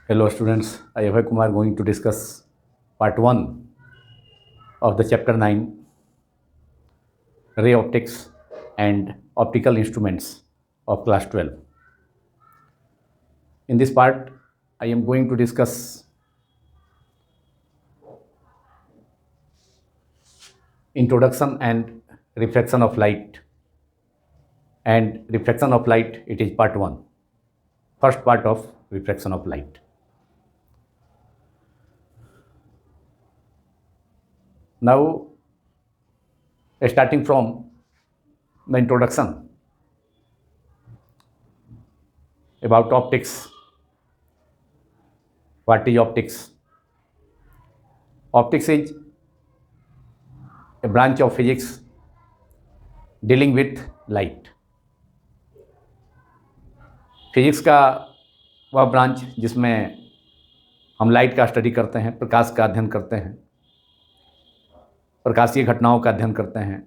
Hello students, I am Abhay Kumar going to discuss part 1 of the chapter 9 ray optics and optical instruments of class 12. In this part I am going to discuss introduction and reflection of light, and reflection of light, it is part 1, first part of reflection of light. Now, starting from the introduction about optics. What is optics? Optics is a branch of physics dealing with light. Physics का वह branch जिसमें हम light का study करते हैं, प्रकाश का अध्ययन करते हैं, प्रकाशीय घटनाओं का अध्ययन करते हैं,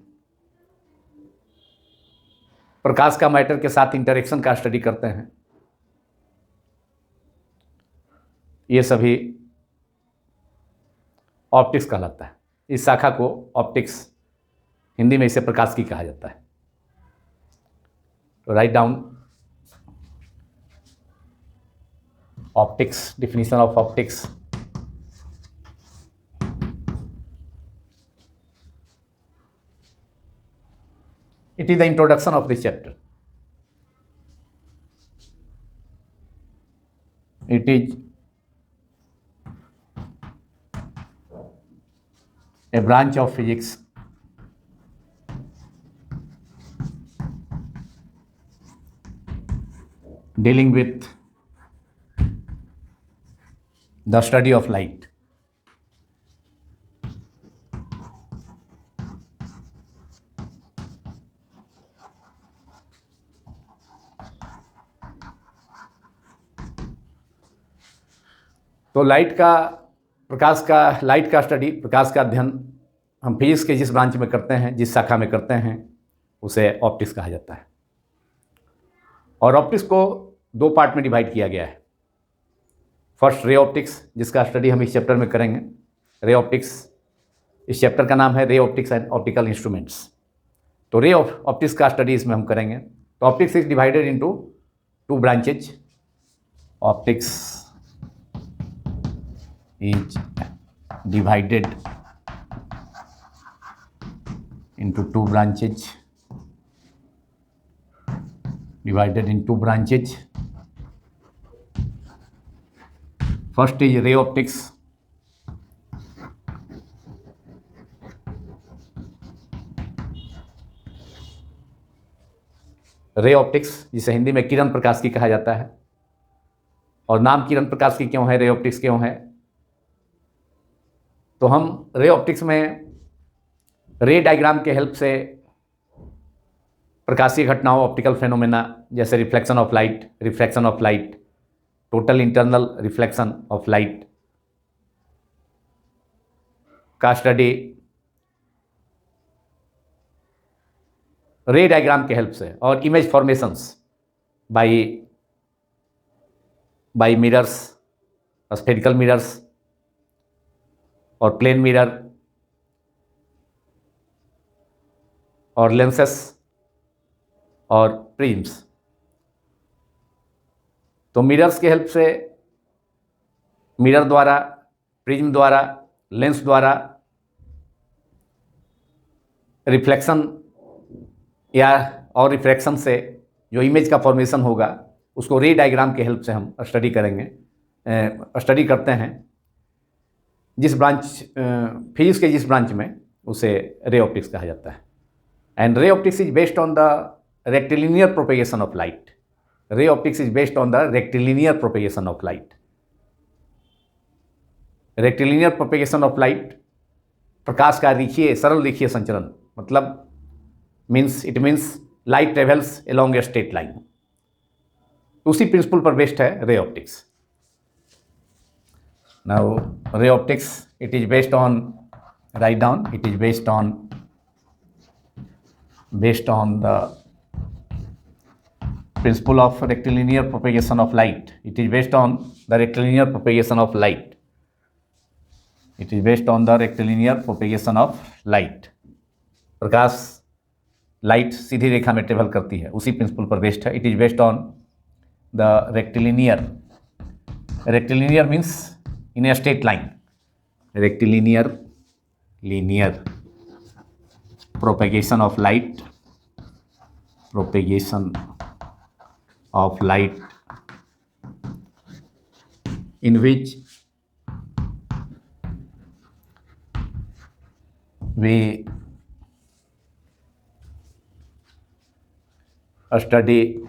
प्रकाश का मैटर के साथ इंटरेक्शन का स्टडी करते हैं। ये सभी ऑप्टिक्स कहलाता है। इस शाखा को ऑप्टिक्स, हिंदी में इसे प्रकाश की कहा जाता है। तो write down optics, definition of optics. It is the introduction of this chapter. It is a branch of physics dealing with the study of light. तो लाइट का, प्रकाश का, लाइट का स्टडी, प्रकाश का अध्ययन हम फिजिक्स के जिस ब्रांच में करते हैं, जिस शाखा में करते हैं, उसे ऑप्टिक्स कहा जाता है। और ऑप्टिक्स को दो पार्ट में डिवाइड किया गया है। फर्स्ट रे ऑप्टिक्स, जिसका स्टडी हम इस चैप्टर में करेंगे। रे ऑप्टिक्स, इस चैप्टर का नाम है ray optics and optical instruments. तो रे ऑप्टिक्स का स्टडी इसमें हम करेंगे। तो optics is divided into two branches. Optics is divided into two branches. First is ray optics. Ray optics, जिसे हिंदी में किरण प्रकाश की कहा जाता है। और नाम किरण प्रकाश की क्यों है, रे ऑप्टिक्स क्यों है? तो हम रे ऑप्टिक्स में रे डायग्राम के हेल्प से प्रकाशीय घटनाओं, ऑप्टिकल फेनोमेना जैसे reflection of light, refraction of light, total internal reflection of light का स्टडी रे डायग्राम के हेल्प से, और image formations by mirrors, spherical mirrors और प्लेन मिरर और लेंसेस और प्रिज्म्स। तो मिरर्स के हेल्प से, मिरर द्वारा, प्रिज्म द्वारा, लेंस द्वारा रिफ्लेक्शन या और रिफ्रैक्शन से जो इमेज का फॉर्मेशन होगा, उसको रे डायग्राम के हेल्प से हम स्टडी करते हैं। जिस ब्रांच, फिजिक्स के जिस ब्रांच में, उसे रे ऑप्टिक्स कहा जाता है। And ray optics is based on the rectilinear propagation of light. Ray optics is based on the rectilinear propagation of light. Rectilinear propagation of light, प्रकाश का रेखीय, सरल रेखीय संचरण, मतलब it means light travels along a straight line. उसी principle पर based है ray optics. Now ray optics, it is based on, write down, it is based on the principle of rectilinear propagation of light. It is based on the rectilinear propagation of light. It is based on the rectilinear propagation of light. प्रकाश light सीधी रेखा में travel करती है, उसी principle पर based है. It is based on the rectilinear. Rectilinear means in a straight line. Rectilinear linear propagation of light, propagation of light in which we study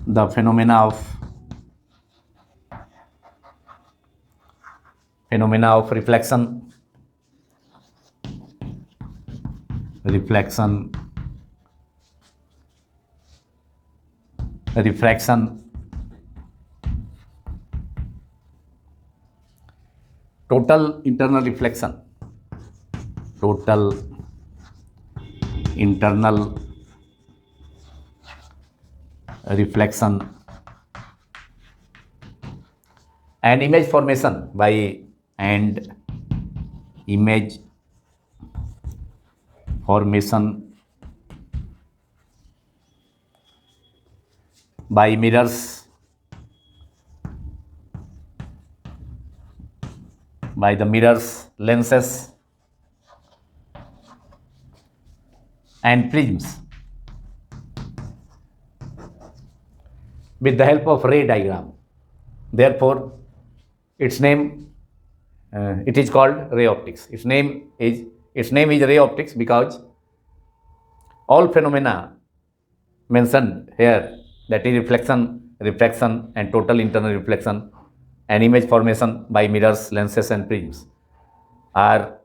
the phenomena of reflection, refraction, total internal reflection, and image formation by mirrors, by the mirrors, lenses and prisms with the help of ray diagram. Therefore, its name it is called ray optics. Its name is ray optics because all phenomena mentioned here, that is reflection, refraction and total internal reflection and image formation by mirrors, lenses and prisms are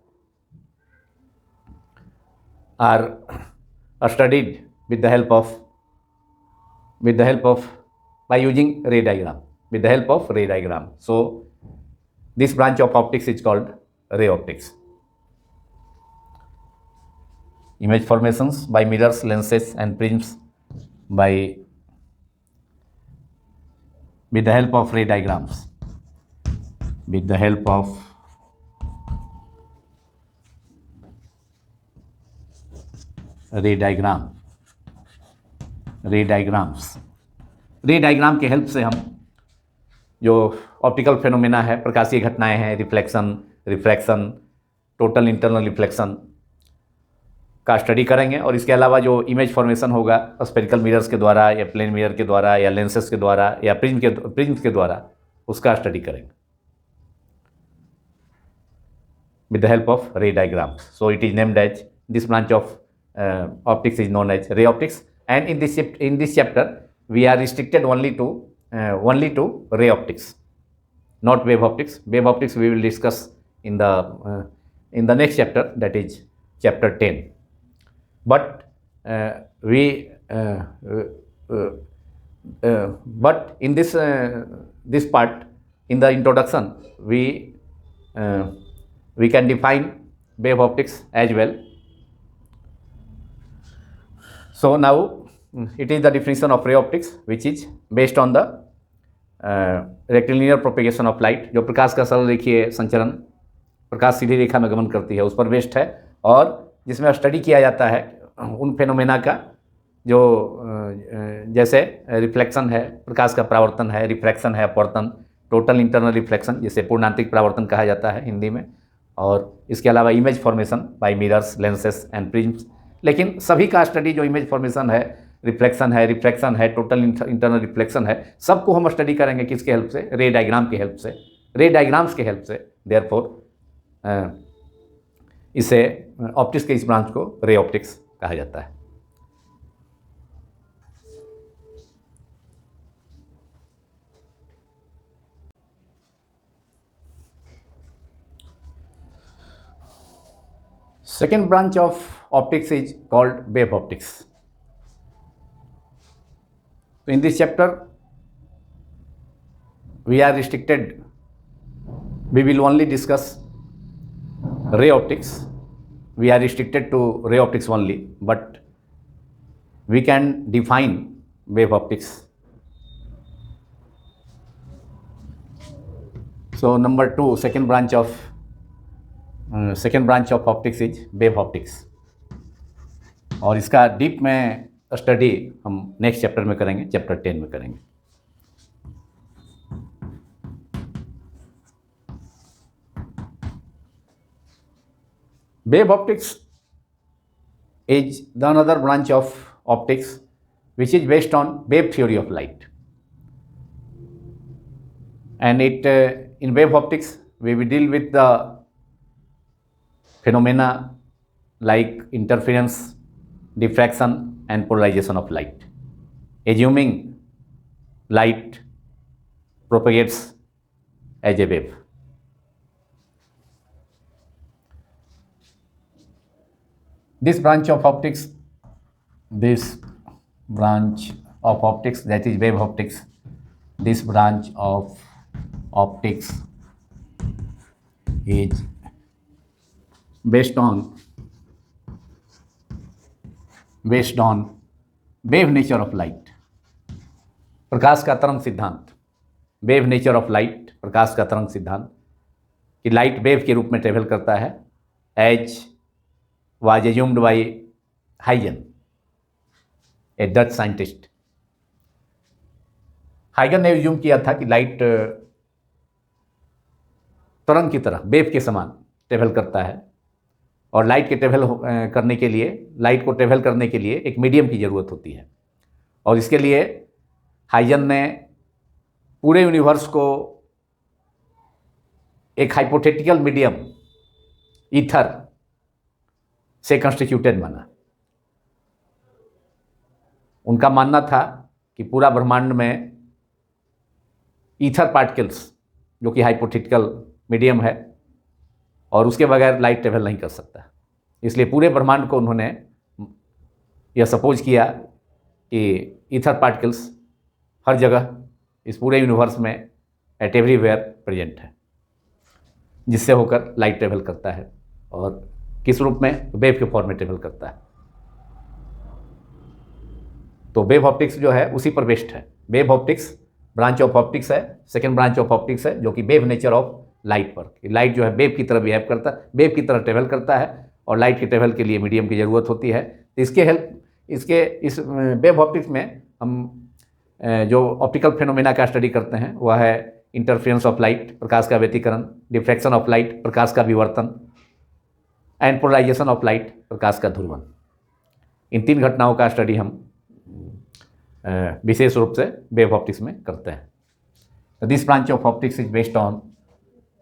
studied with the help of by using ray diagram, with the help of ray diagram. So this branch of optics is called ray optics. Image formations by mirrors, lenses and prisms with the help of ray diagrams. With the help of ray diagrams. रे diagram के help से हम जो optical phenomena है, प्रकाशीय घटनाएं हैं, reflection, refraction, total internal reflection का स्टडी करेंगे. और इसके अलावा जो इमेज फॉर्मेशन होगा स्फेरिकल मिरर्स के द्वारा या प्लेन मिरर के द्वारा या लेंसेज के द्वारा या प्रिज्म के द्वारा, उसका स्टडी करेंगे with the help of ray diagrams. So it is named as, this branch of optics is known as ray optics. And in this chapter we are restricted only to ray optics, not wave optics. Wave optics we will discuss in the next chapter, that is chapter 10. But but in this part, in the introduction, we can define wave optics as well. So now it is the definition of ray optics, which is based on the rectilinear propagation of light. जो प्रकाश का सरल रेखीय संचरण, प्रकाश सीधी रेखा में गमन करती है, उस पर बेस्ड है. और जिसमें स्टडी किया जाता है उन फेनोमेना का जो जैसे रिफ्लेक्शन है, प्रकाश का परावर्तन है, रिफ्रैक्शन है, अपवर्तन, टोटल इंटरनल रिफ्लेक्शन जिसे पूर्णांतिक परावर्तन कहा जाता है हिंदी में, और इसके अलावा image formation by mirrors, lenses and prisms. लेकिन सभी का स्टडी जो इमेज फॉर्मेशन है, रिफ्लेक्शन है, रिफ्रैक्शन है, टोटल इंटरनल रिफ्लेक्शन है, सबको हम स्टडी करेंगे किसके हेल्प से? रे डायग्राम के हेल्प से, रे डायग्राम्स के हेल्प से. देयरफॉर इसे ऑप्टिक्स के इस ब्रांच को रे ऑप्टिक्स कहा जाता है. Second branch of optics is called wave optics. So in this chapter, we are restricted. We will only discuss ray optics. We are restricted to ray optics only. But we can define wave optics. So number two, second branch of optics is wave optics. और इसका deep में study हम next chapter में करेंगे, chapter 10 में करेंगे. Wave optics is the another branch of optics which is based on wave theory of light. And in wave optics we will deal with the phenomena like interference, diffraction and polarization of light, assuming light propagates as a wave. This branch of optics, that is wave optics, this branch of optics is based on wave nature of light. प्रकाश का तरंग सिद्धांत, wave nature of light, प्रकाश का तरंग सिद्धांत कि light wave के रूप में ट्रेवल करता है, as was assumed by Huygens, a Dutch scientist. हाइगन ने एज्यूम किया था कि लाइट तरंग की तरह वेव के समान ट्रेवल करता है और लाइट को ट्रेवल करने के लिए एक मीडियम की ज़रूरत होती है. और इसके लिए हाइगन ने पूरे यूनिवर्स को एक हाइपोथेटिकल मीडियम ईथर से कंस्टिट्यूटेड माना. उनका मानना था कि पूरा ब्रह्मांड में ईथर पार्टिकल्स जो कि हाइपोथेटिकल मीडियम है और उसके बगैर लाइट ट्रेवल नहीं कर सकता. इसलिए पूरे ब्रह्मांड को उन्होंने यह सपोज किया कि ईथर पार्टिकल्स हर जगह इस पूरे यूनिवर्स में एट एवरीवेयर प्रेजेंट है, जिससे होकर लाइट ट्रेवल करता है और किस रूप में, वेव के फॉर्म में ट्रेवल करता है. तो वेव ऑप्टिक्स जो है उसी पर बेस्ड है. Wave optics branch of optics है, सेकेंड ब्रांच ऑफ ऑप्टिक्स है जो कि वेव नेचर ऑफ लाइट पर, लाइट जो है वेव की तरह बिहेव करता है, वेव की तरह ट्रेवल करता है और लाइट के ट्रेवल के लिए मीडियम की ज़रूरत होती है. तो इस वेव ऑप्टिक्स में हम जो ऑप्टिकल फेनोमेना का स्टडी करते हैं वह है इंटरफेरेंस ऑफ लाइट, प्रकाश का व्यतिकरण, डिफ्रैक्शन ऑफ लाइट, प्रकाश का विवर्तन, एंड पोलराइजेशन ऑफ लाइट, प्रकाश का ध्रुवन. इन तीन घटनाओं का स्टडी हम विशेष रूप से वेव ऑप्टिक्स में करते हैं. This branch of optics is based on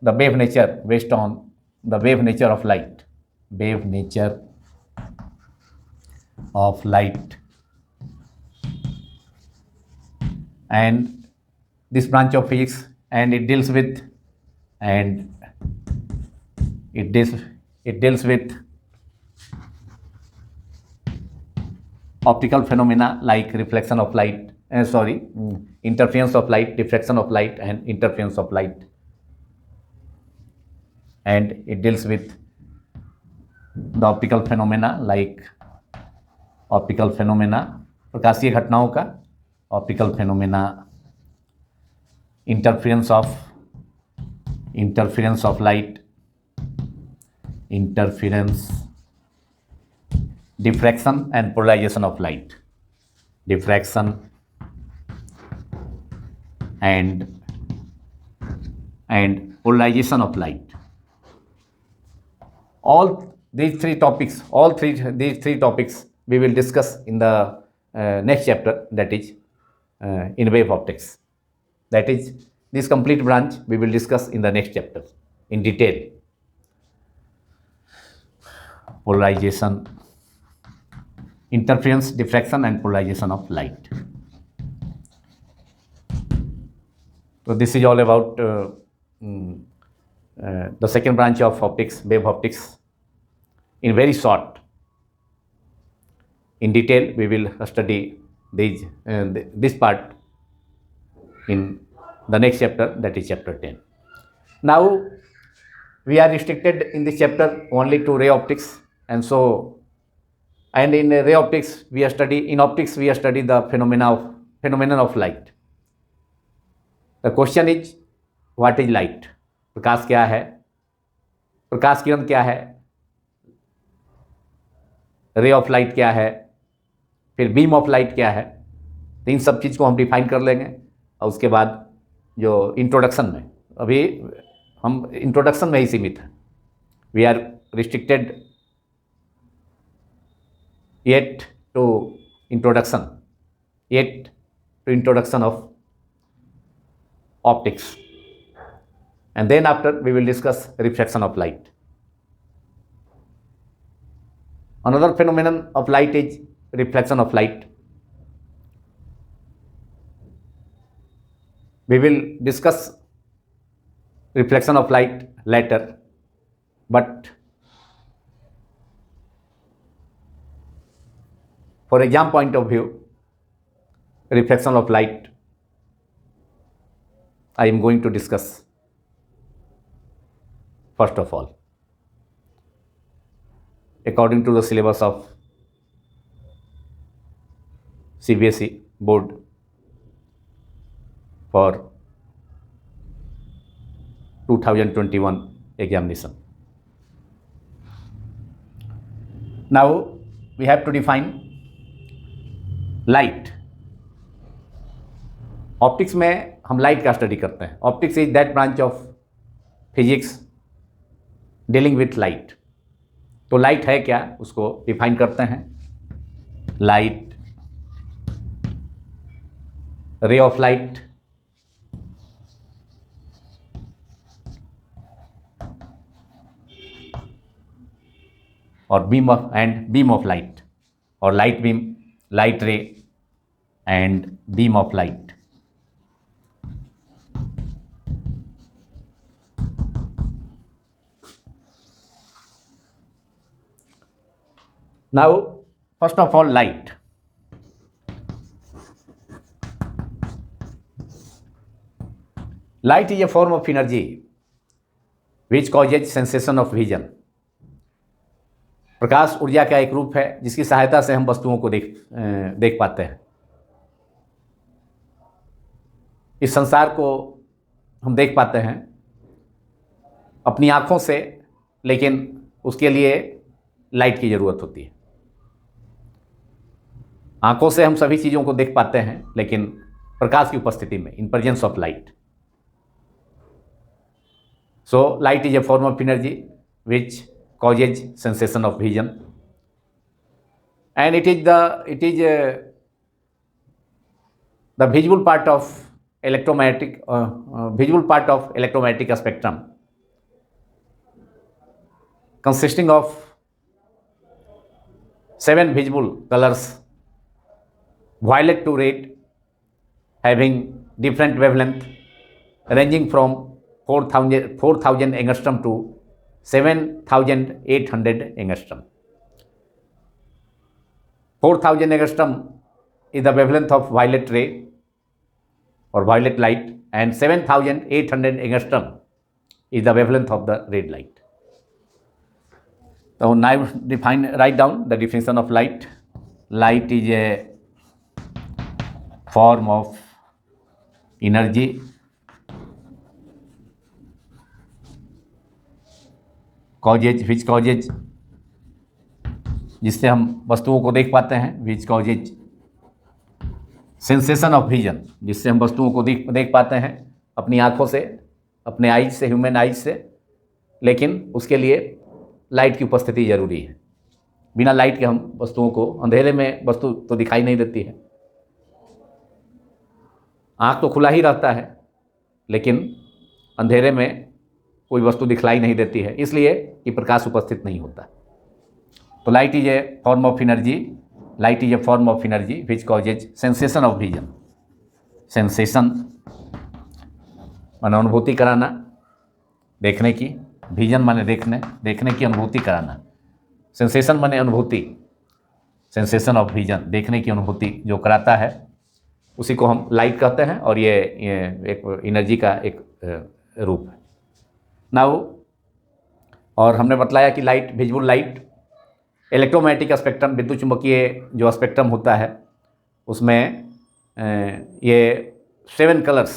the wave nature of light, and this branch of physics, and it deals with optical phenomena like reflection of light, interference of light, diffraction of light and interference of light, and it deals with the optical phenomena like प्रकाशीय घटनाओं का, optical phenomena, interference of light, diffraction and polarization of light, diffraction and polarization of light. These three topics we will discuss in the next chapter, that is in wave optics. That is, this complete branch we will discuss in the next chapter in detail. Polarization, interference, diffraction and polarization of light. So this is all about the second branch of optics, wave optics. In very short, in detail we will study this part in the next chapter, that is chapter 10. Now we are restricted in this chapter only to ray optics, and so And in ray optics, in optics we study the phenomenon of light. The question is, what is light? प्रकाश क्या है, प्रकाश किरण क्या है, रे of light क्या है, फिर beam of light क्या है. तो इन सब चीज़ को हम डिफाइन कर लेंगे. और उसके बाद जो इंट्रोडक्शन में, अभी हम इंट्रोडक्शन में ही सीमित हैं. We are restricted yet to introduction of optics, and then after we will discuss refraction of light. Another phenomenon of light is reflection of light. We will discuss reflection of light later, but for exam point of view, reflection of light, I am going to discuss first of all, according to the syllabus of CBSE board for 2021 examination. Now we have to define light. Optics में हम light का study करते हैं. Optics is that branch of physics dealing with light. तो light है क्या, उसको define करते हैं. लाइट, रे ऑफ लाइट, और बीम ऑफ लाइट, और light beam, light ray and beam of light. Now, first of all, light. Light is a form of energy which causes sensation of vision. प्रकाश ऊर्जा का एक रूप है जिसकी सहायता से हम वस्तुओं को देख पाते हैं. इस संसार को हम देख पाते हैं अपनी आँखों से, लेकिन उसके लिए लाइट की ज़रूरत होती है. आँखों से हम सभी चीज़ों को देख पाते हैं, लेकिन प्रकाश की उपस्थिति में, in presence of light. So light is a form of energy which causes sensation of vision, and it is the visual part of electromagnetic spectrum, consisting of 7 visible colors, violet to red, having different wavelength ranging from 4,000 angstrom to 7,800 angstrom. 4,000 angstrom is the wavelength of violet ray or violet light, and 7,800 angstrom is the wavelength of the red light. So now write down the definition of light. Light is a form of energy which causes, जिससे हम वस्तुओं को देख पाते हैं. which causes sensation of vision, जिससे हम वस्तुओं को देख पाते हैं अपनी आँखों से, अपने आइज से, ह्यूमन आइज से, लेकिन उसके लिए लाइट की उपस्थिति ज़रूरी है. बिना लाइट के हम वस्तुओं को, अंधेरे में वस्तु तो दिखाई नहीं देती है. आँख तो खुला ही रहता है, लेकिन अंधेरे में कोई वस्तु दिखलाई नहीं देती है, इसलिए कि प्रकाश उपस्थित नहीं होता. तो light is a form of energy. Light is a form of energy which causes sensation of vision. Sensation माने अनुभूति कराना, देखने की. विजन माने देखने की अनुभूति कराना. सेंसेशन माने अनुभूति, सेंसेशन ऑफ विजन, देखने की अनुभूति जो कराता है, उसी को हम लाइट कहते हैं, और ये एक एनर्जी का एक रूप है. नाउ, और हमने बतलाया कि light, visual light electromagnetic spectrum, विद्युत चुंबकीय जो स्पेक्ट्रम होता है उसमें ये 7 कलर्स,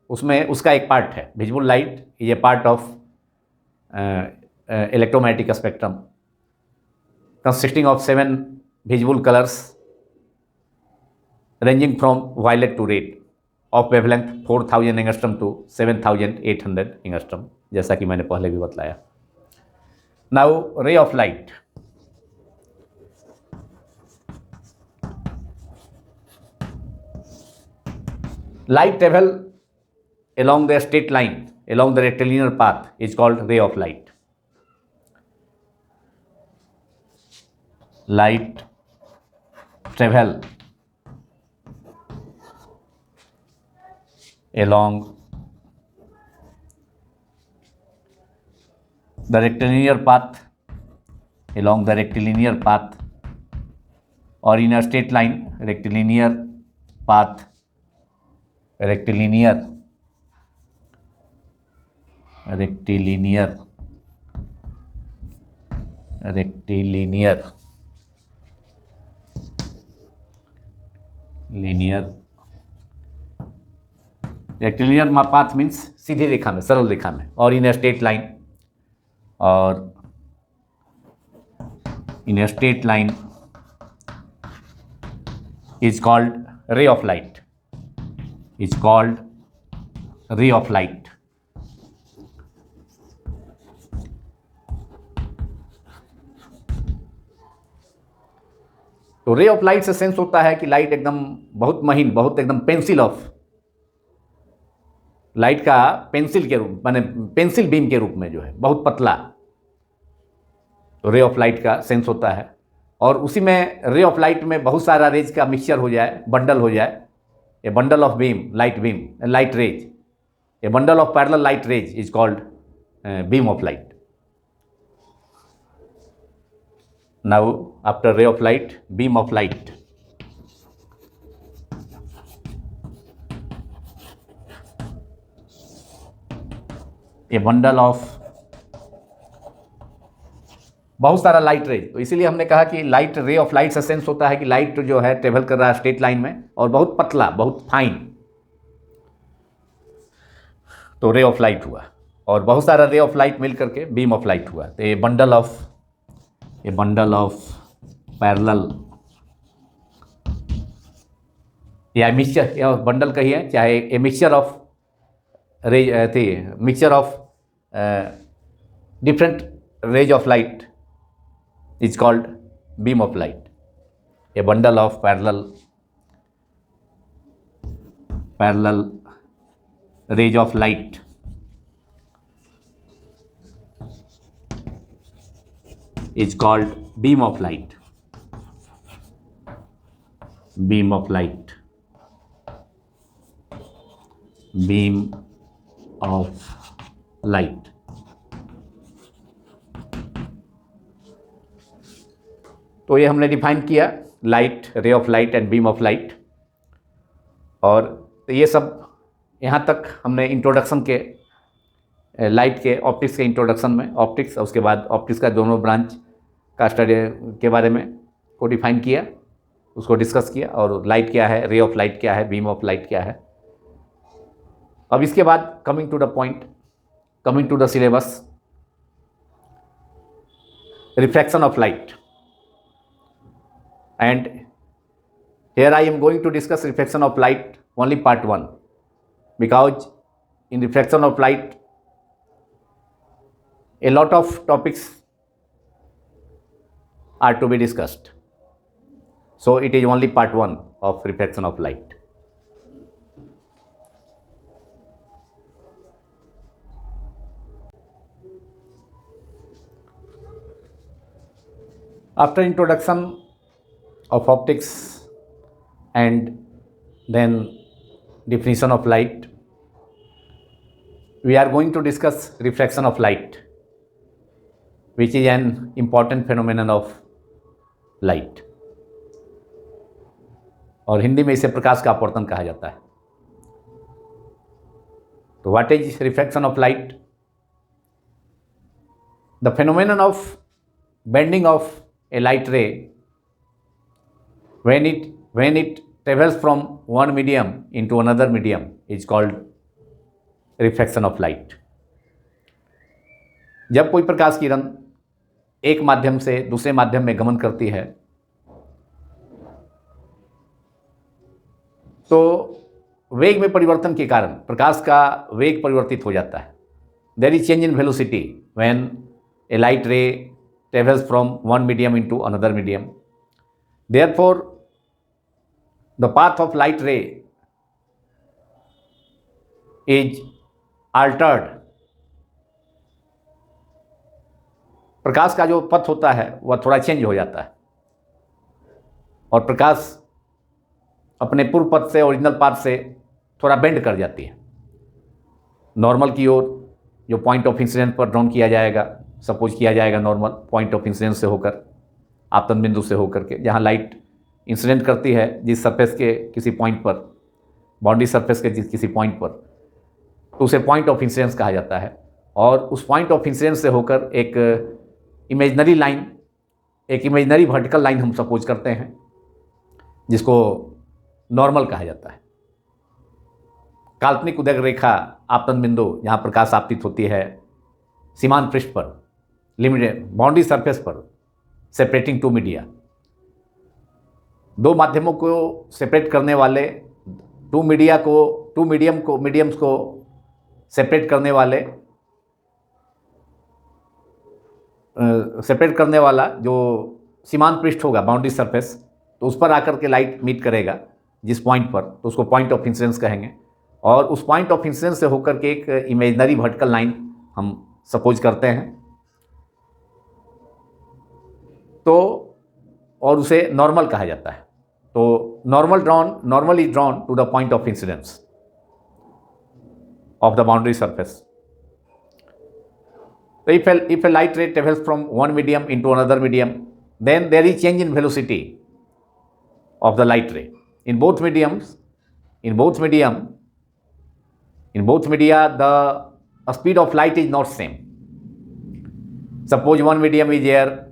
उसमें उसका एक पार्ट है। Visible light is a part of electromagnetic spectrum consisting of 7 visible colors ranging from violet to red of wavelength 4000 angstrom to 7800 angstrom, जैसा कि मैंने पहले भी बतलाया। नाउ रे of light. Light travel along the straight line, along the rectilinear path is called ray of light. Light travel along the rectilinear path, along the rectilinear path or in a straight line, rectilinear path, rectilinear path means सीधी रेखा में, सरल रेखा में, और in a straight line, और in a straight line is called ray of light, is called ray of light. तो रे of light से सेंस होता है कि लाइट एकदम बहुत महीन, बहुत एकदम पेंसिल ऑफ लाइट का पेंसिल के रूप, माने पेंसिल बीम के रूप में जो है बहुत पतला, तो रे ऑफ लाइट का सेंस होता है। और उसी में रे ऑफ लाइट में बहुत सारा रेज का मिक्सचर हो जाए, बंडल हो जाए, a bundle of light rays, a bundle of parallel light rays is called beam of light. Now after ray of light, beam of light. A bundle of बहुत सारा लाइट रे, तो इसीलिए हमने कहा कि लाइट रे ऑफ लाइट से sense होता है कि लाइट जो है ट्रेवल कर रहा है स्ट्रेट लाइन में और बहुत पतला, बहुत फाइन, तो रे ऑफ लाइट हुआ। और बहुत सारा रे ऑफ लाइट मिल करके बीम ऑफ लाइट हुआ। तो ये बंडल ऑफ पैरेलल या मिक्सचर, या बंडल कहिए चाहे ए मिक्सचर ऑफ रे थी, mixture of different rays of light is called beam of light. A bundle of parallel rays of light is called beam of light. Beam of light. Beam of light. तो ये हमने define किया light, ray of light and beam of light. और तो ये सब यहाँ तक हमने इंट्रोडक्शन के लाइट के, ऑप्टिक्स के इंट्रोडक्शन में, ऑप्टिक्स और उसके बाद ऑप्टिक्स का दोनों ब्रांच का स्टडी के बारे में को डिफाइन किया, उसको डिस्कस किया, और लाइट क्या है, रे ऑफ लाइट क्या है, बीम ऑफ लाइट क्या है। अब इसके बाद coming to the point, coming to the syllabus, refraction of light. And here I am going to discuss reflection of light only part 1, because in reflection of light a lot of topics are to be discussed, so it is only part 1 of reflection of light. After introduction of optics and then definition of light, we are going to discuss refraction of light, which is an important phenomenon of light, और हिंदी में इसे प्रकाश का अपवर्तन कहा जाता है। तो what is refraction of light? The phenomenon of bending of a light ray, when it travels from one medium into another medium, is called reflection of light. जब कोई प्रकाश किरण एक माध्यम से दूसरे माध्यम में गमन करती है तो वेग में परिवर्तन के कारण प्रकाश का वेग परिवर्तित हो जाता है. There is change in velocity when a light ray travels from one medium into another medium. Therefore, the path of light ray is altered. प्रकाश का जो पथ होता है वह थोड़ा चेंज हो जाता है और प्रकाश अपने पूर्व पथ से ओरिजिनल पाथ से थोड़ा बेंड कर जाती है. नॉर्मल की ओर जो पॉइंट ऑफ इंसिडेंस पर ड्रॉन किया जाएगा, सपोज किया जाएगा नॉर्मल पॉइंट ऑफ इंसिडेंस से होकर, आपतन बिंदु से होकर के, जहाँ लाइट इंसिडेंट करती है जिस सरफेस के किसी पॉइंट पर, बाउंड्री सरफेस के किसी पॉइंट पर, तो उसे पॉइंट ऑफ इंसिडेंस कहा जाता है. और उस पॉइंट ऑफ इंसिडेंस से होकर एक इमेजनरी लाइन, एक इमेजनरी वर्टिकल लाइन हम सपोज करते हैं जिसको नॉर्मल कहा जाता है. काल्पनिक उदय रेखा आपतन बिंदु जहाँ प्रकाश आपतित होती है सीमांत पृष्ठ पर, लिमिटेड बाउंड्री सरफेस पर, सेपरेटिंग टू मीडिया, दो माध्यमों को सेपरेट करने वाले, मीडियम्स को सेपरेट करने वाला जो सीमांत पृष्ठ होगा बाउंड्री सरफेस, तो उस पर आकर के लाइट मीट करेगा जिस पॉइंट पर, तो उसको पॉइंट ऑफ इंसिडेंस कहेंगे. और उस पॉइंट ऑफ इंसिडेंस से होकर के एक इमेजनरी वर्टिकल लाइन हम सपोज करते हैं तो, और उसे नॉर्मल कहा जाता है. तो normal is drawn to the point of incidence of the boundary surface. If a light ray travels from one medium into another medium, then there is change in velocity of the light ray. In both media, the speed of light is not same. Suppose one medium is air,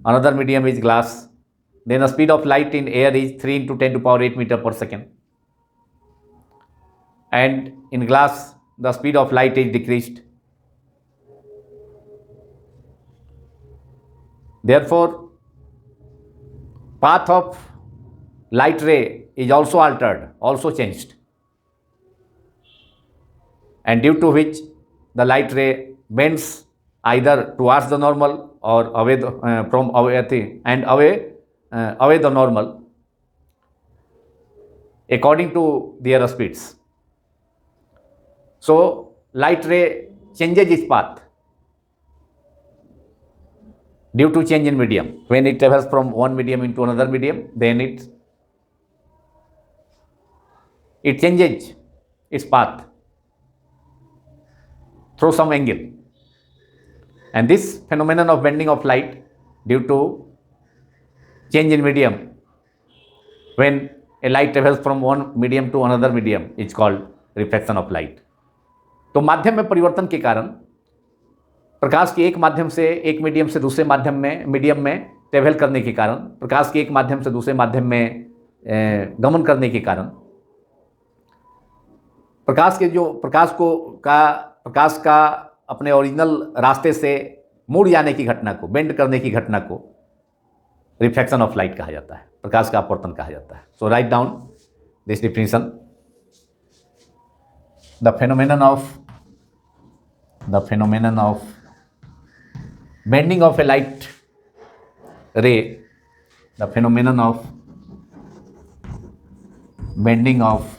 another medium is glass, then the speed of light in air is 3 into 10 to power 8 meter per second. And in glass, the speed of light is decreased. Therefore, path of light ray is also altered, also changed, and due to which the light ray bends either towards the normal or away away the normal according to their speeds. So light ray changes its path due to change in medium. When it travels from one medium into another medium, then it changes its path through some angle. And this phenomenon of bending of light due to change in medium, when a light travels from one medium to another medium, is called reflection of light. तो माध्यम में परिवर्तन के कारण प्रकाश के एक माध्यम से एक मीडियम से दूसरे मीडियम में ट्रेवल करने के कारण, प्रकाश के एक माध्यम से दूसरे माध्यम में गमन करने के कारण प्रकाश का अपने ओरिजिनल रास्ते से मुड़ जाने की घटना को, बेंड करने की घटना को रिफ्लेक्शन ऑफ लाइट कहा जाता है, प्रकाश का अपवर्तन कहा जाता है. So write down this definition. The phenomenon of bending of a light ray, the phenomenon of bending of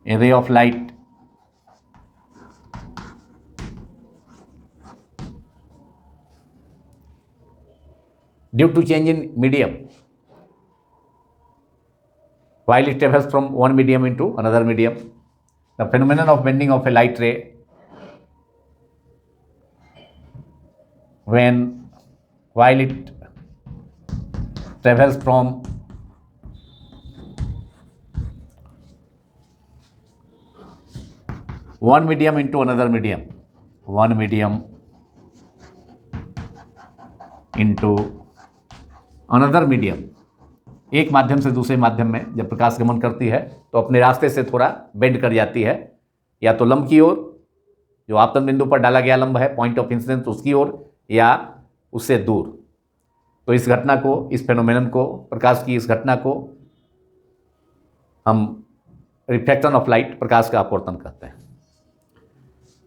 a ray of light due to change in medium while it travels from one medium into another medium. The phenomenon of bending of a light ray while it travels from one medium into another medium, one medium into another medium, एक माध्यम से दूसरे माध्यम में जब प्रकाश गमन करती है तो अपने रास्ते से थोड़ा बेंड कर जाती है, या तो लंब की ओर, जो आपतन बिंदु पर डाला गया लंब है पॉइंट ऑफ इंसिडेंस उसकी ओर, या उससे दूर। तो इस घटना को, इस फेनोमेनन को, प्रकाश की इस घटना को हम रिफ्लेक्शन ऑफ लाइट, प्रकाश का अपवर्तन कहते हैं।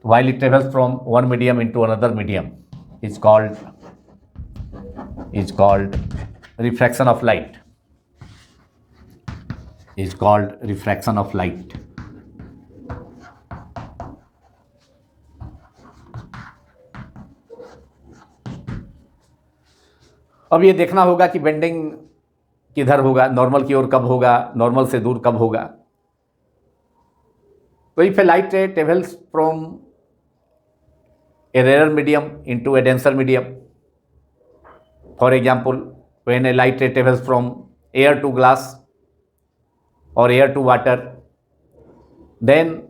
While it travels from one medium into another medium is called refraction of light, is called refraction of light. अब ये देखना होगा कि बेंडिंग किधर होगा, नॉर्मल की ओर कब होगा, नॉर्मल से दूर कब होगा। तो if a light ray travels from a rare medium into a denser medium, for example when a light ray travels from air to glass or air to water, then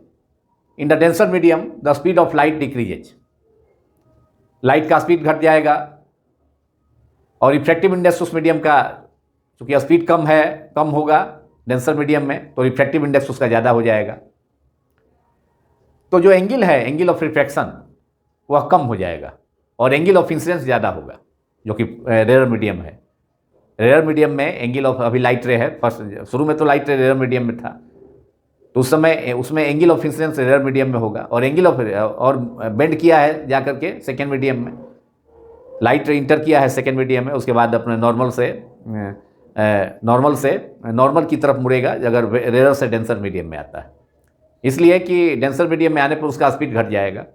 in the denser medium the speed of light decreases, light का speed घट जाएगा और refractive index उस medium का, चूँकि speed कम होगा denser medium में, तो रिफ्रैक्टिव इंडेक्स उसका ज़्यादा हो जाएगा। तो जो एंगल है, एंगल ऑफ रिफ्रैक्शन, वह कम हो जाएगा और एंगल ऑफ इंसिडेंस ज़्यादा होगा, जो कि रेयर मीडियम है। रेयर मीडियम में एंगल ऑफ, अभी लाइट रे है, फर्स्ट शुरू में तो लाइट रे रेयर मीडियम में था, तो उस समय उसमें angle of incidence rare medium में होगा, और एंगल ऑफ, और बेंड किया है जा करके सेकेंड मीडियम में, लाइट रे इंटर किया है सेकेंड मीडियम में, उसके बाद अपने नॉर्मल की तरफ मुड़ेगा अगर रेयर से डेंसर मीडियम में आता है। इसलिए कि डेंसर मीडियम में आने पर उसका स्पीड घट जाएगा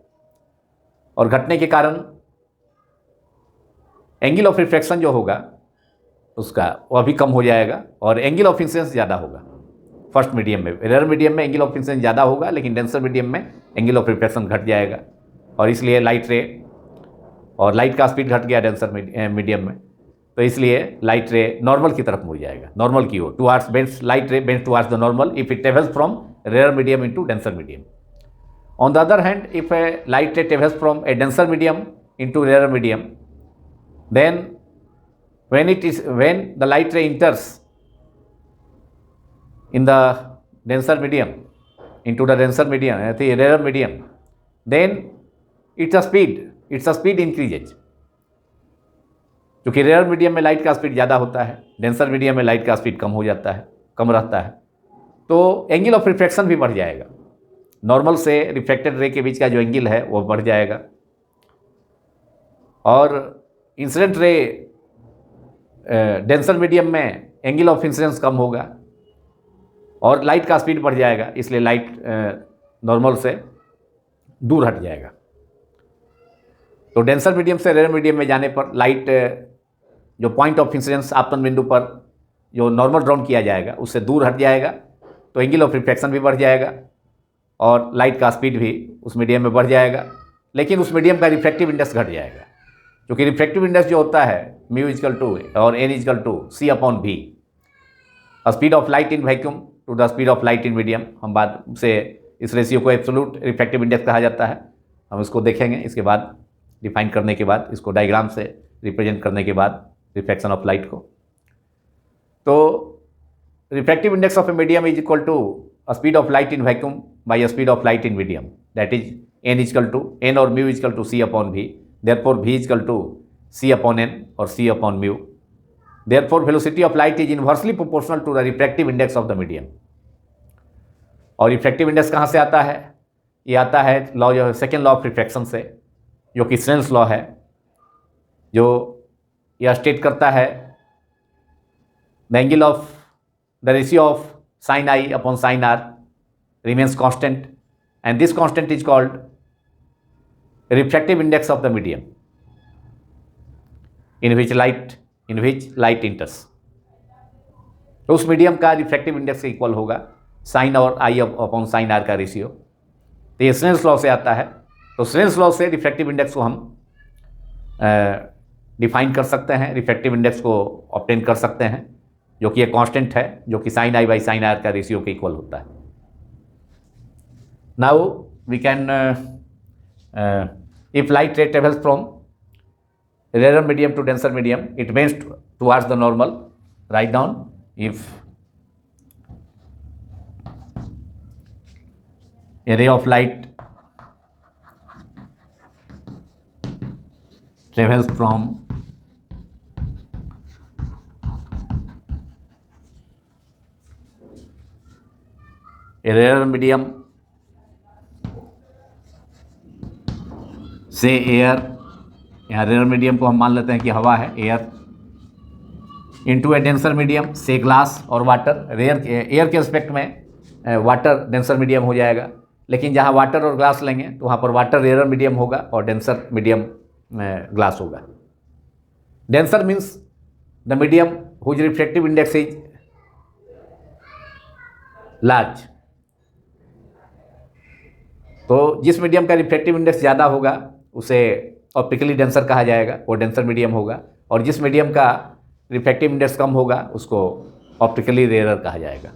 और घटने के कारण एंगल ऑफ रिफ्रैक्शन जो होगा उसका वह भी कम हो जाएगा और एंगल ऑफ इंसिडेंस ज़्यादा होगा। फर्स्ट मीडियम में, रेयर मीडियम में एंगल ऑफ इंसिडेंस ज़्यादा होगा, लेकिन डेंसर मीडियम में एंगल ऑफ रिफ्रैक्शन घट जाएगा, और इसलिए लाइट रे, और लाइट का स्पीड घट गया डेंसर मीडियम में, तो इसलिए लाइट रे नॉर्मल की तरफ मुड़ जाएगा, नॉर्मल की ओर, towards bends, light ray bends towards the normal if it travels from rare medium into denser medium. On the other hand, if a light ray travels from a denser medium into rare medium, then when the light ray enters in the denser medium into the denser medium, the rarer medium, then its speed increases, क्योंकि rare medium में light का speed ज़्यादा होता है, denser medium में light का speed कम हो जाता है, कम रहता है, तो एंगल ऑफ रिफ्रैक्शन भी बढ़ जाएगा, नॉर्मल से रिफ्रैक्टेड रे के बीच का जो एंगल है वो बढ़ जाएगा, और इंसिडेंट रे डेंसर मीडियम में एंगल ऑफ इंसिडेंस कम होगा और लाइट का स्पीड बढ़ जाएगा, इसलिए लाइट नॉर्मल से दूर हट जाएगा। तो डेंसर मीडियम से रेयर मीडियम में जाने पर लाइट जो पॉइंट ऑफ इंसिडेंस आपतन बिंदु पर जो नॉर्मल ड्रॉन किया जाएगा उससे दूर हट जाएगा, तो एंगल ऑफ रिफ्रैक्शन भी बढ़ जाएगा और लाइट का स्पीड भी उस मीडियम में बढ़ जाएगा, लेकिन उस मीडियम का रिफ्रैक्टिव इंडेक्स घट जाएगा, क्योंकि रिफ्रैक्टिव इंडेक्स जो होता है म्यू इजकल टू और n equal to c upon v, speed of light in vacuum to the speed of light in medium. हम बाद से इस रेशियो को एब्सोल्यूट रिफ्रैक्टिव इंडेक्स कहा जाता है, हम इसको देखेंगे इसके बाद, डिफाइन करने के बाद, इसको डायग्राम से रिप्रेजेंट करने के बाद रिफ्रैक्शन ऑफ लाइट को। तो refractive index of a medium is equal to speed of light in vacuum by speed of light in medium, that is n equal to, n और mu equal to c upon v, therefore v is equal to c upon n or c upon mu, therefore velocity of light is inversely proportional to the refractive index of the medium। और refractive index कहाँ से आता है? ये आता है law, जो second law of refraction से, जो कि स्नेल्स लॉ है, जो यह स्टेट करता है the angle of the ratio of sine i upon sine r remains constant, and this constant is called refractive index of the medium in which light enters। तो उस मीडियम का refractive index equal होगा sign और आई upon sine r का ratio. तो ये Snell's law से आता है, तो स्नेल्स लॉ से रिफ्रैक्टिव इंडेक्स को हम डिफाइन कर सकते हैं, रिफ्रैक्टिव इंडेक्स को ऑब्टेन कर सकते हैं, जो कि एक कांस्टेंट है, जो कि sine i by sine r का रेशियो के इक्वल होता है। Now we can if light ray travels from rarer medium to denser medium, it bends towards the normal. Write down, if a ray of light travels from a rarer medium, से air, यहाँ rare medium को हम मान लेते हैं कि हवा है, air, into a denser medium, से ग्लास और वाटर। एयर के एस्पेक्ट में वाटर डेंसर मीडियम हो जाएगा, लेकिन जहाँ वाटर और ग्लास लेंगे तो वहाँ पर वाटर रेयर मीडियम होगा और डेंसर मीडियम ग्लास होगा। Denser means the medium whose reflective index is large. तो जिस मीडियम का रिफ्लेक्टिव इंडेक्स ज़्यादा होगा उसे ऑप्टिकली डेंसर कहा जाएगा, वो डेंसर मीडियम होगा, और जिस मीडियम का रिफ्लेक्टिव इंडेक्स कम होगा उसको ऑप्टिकली रेयर कहा जाएगा।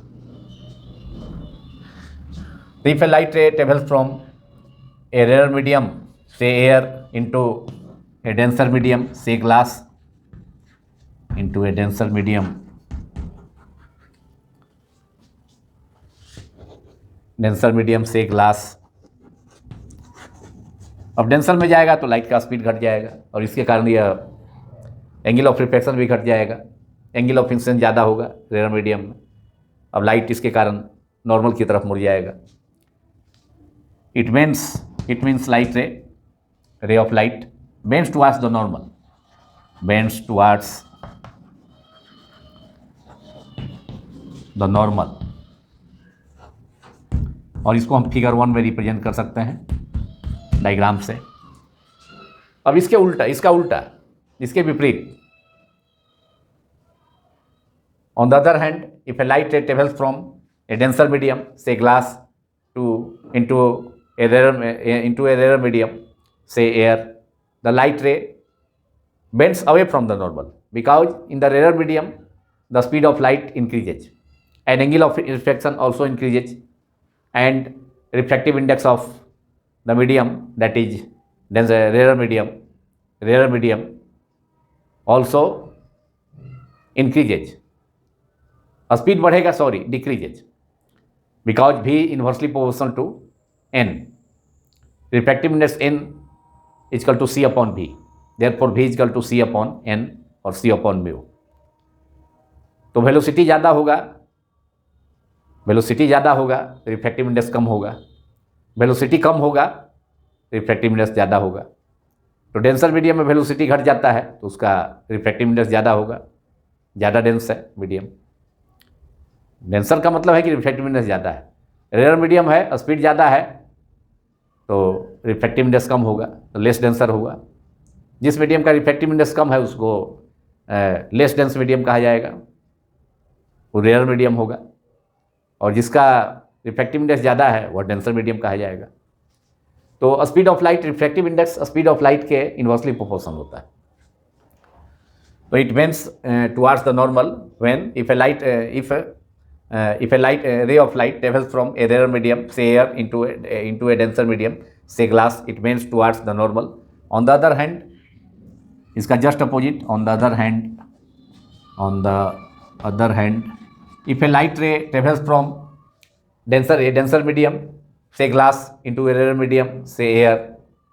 तो if a light ray travels from a rare medium से air into a denser medium से glass into a denser medium, denser medium से ग्लास। अब डेंसर में जाएगा तो लाइट का स्पीड घट जाएगा और इसके कारण यह एंगल ऑफ रिफ्लेक्शन भी घट जाएगा, एंगल ऑफ इंसिडेंस ज़्यादा होगा रेयर मीडियम में। अब लाइट इसके कारण नॉर्मल की तरफ मुड़ जाएगा। It means light ray of light bends towards the normal, bends towards the normal. और इसको हम फिगर 1 में रिप्रेजेंट कर सकते हैं डायग्राम से। अब इसके उल्टा, इसका उल्टा, इसके विपरीत, on the other hand if a light ray travels from a denser medium से glass to into a rare medium से air, the light ray bends away from the normal because in the rarer medium the speed of light increases and angle of reflection also increases and refractive index of the medium, that is rarer medium also increases. Speed बढ़ेगा, decreases because V inversely proportional to n. Refractive index n is equal to C upon V. Therefore V is equal to C upon n और C upon mu. तो velocity ज़्यादा होगा, refractive index कम होगा, velocity कम होगा, refractive index ज़्यादा होगा। तो denser medium में वेलोसिटी घट जाता है तो उसका रिफ्रैक्टिव इंडेक्स ज़्यादा होगा, ज़्यादा डेंस है मीडियम। डेंसर का मतलब है कि रिफ्रैक्टिव इंडेक्स ज़्यादा है। रेयर मीडियम है, स्पीड ज़्यादा है तो रिफ्रैक्टिव इंडेक्स कम होगा, तो लेस डेंसर होगा। जिस मीडियम का रिफ्रैक्टिव इंडेक्स कम है उसको लेस डेंस मीडियम कहा जाएगा, वो रेयर मीडियम होगा, और जिसका रिफ्रैक्टिव इंडेक्स ज़्यादा है वो डेंसर मीडियम कहा जाएगा। तो speed of light, refractive index speed of light के इन्वर्सली प्रोपोर्शनल होता है। तो it bends towards the normal when if a light ray of light travels from a rarer medium say air into a denser medium say glass, it bends towards the normal. On the other hand, इसका just opposite, on the other hand if a light ray travels from a denser medium say glass into a rarer medium say air,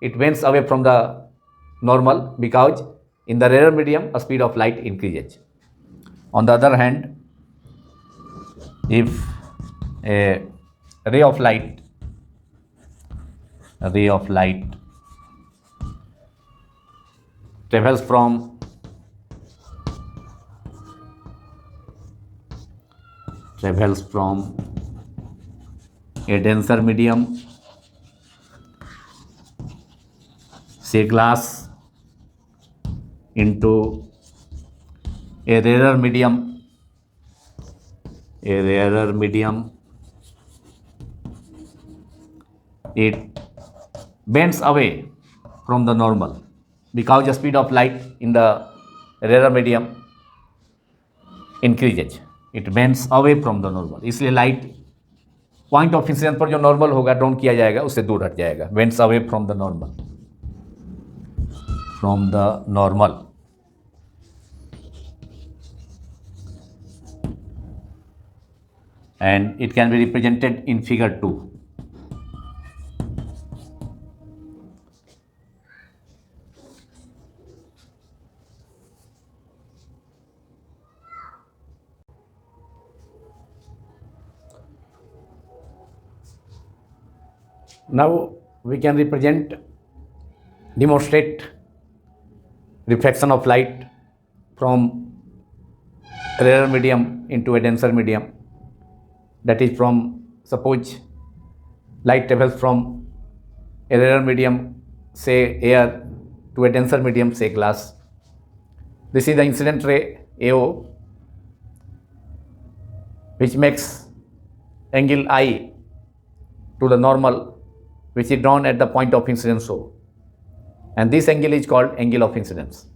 it bends away from the normal because in the rarer medium a speed of light increases. On the other hand, if a ray of light travels from a denser medium say glass into a rarer medium it bends away from the normal because the speed of light in the rarer medium increases, it bends away from the normal, इसलिए light point of incidence पर जो normal होगा drawn किया जाएगा उससे दूर हट जाएगा, vents away from the normal, from the normal. And it can be represented in figure 2. Now we can demonstrate refraction of light from rarer medium into a denser medium. That is, from, suppose light travels from a rarer medium, say air, to a denser medium, say glass. This is the incident ray AO, which makes angle I to the normal, which is drawn at the point of incidence O, and this angle is called angle of incidence.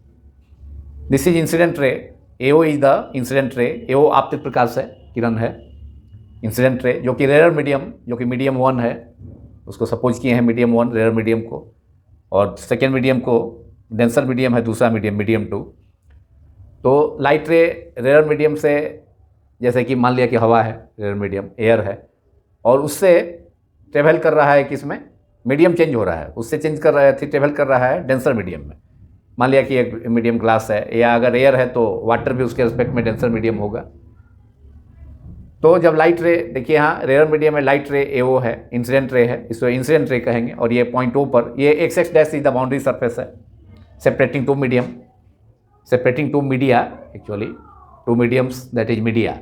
This is incident ray. AO is the incident ray. AO आपतित प्रकाश है, किरण है, incident ray, जो कि rare medium, जो कि medium 1 है, उसको suppose किए हैं मीडियम 1 रेयर मीडियम को, और सेकेंड मीडियम को डेंसर मीडियम है, दूसरा मीडियम मीडियम 2। तो लाइट रे रेयर मीडियम से, जैसे कि मान लिया कि हवा है, रेयर मीडियम एयर है, और उससे ट्रेवल कर रहा है, किसमें, मीडियम चेंज हो रहा है, उससे चेंज कर रहा है, ट्रेवल कर रहा है डेंसर मीडियम में। मान लिया कि एक मीडियम ग्लास है, या अगर एयर है तो वाटर भी उसके रिस्पेक्ट में डेंसर मीडियम होगा। तो जब लाइट रे, देखिए यहाँ रेयर मीडियम में लाइट रे AO है, इंसिडेंट रे है, इसको इंसिडेंट रे कहेंगे, और ये पॉइंट O पर, ये XX dash is the boundary surface है separating two medium, separating two media, actually two mediums, that is media,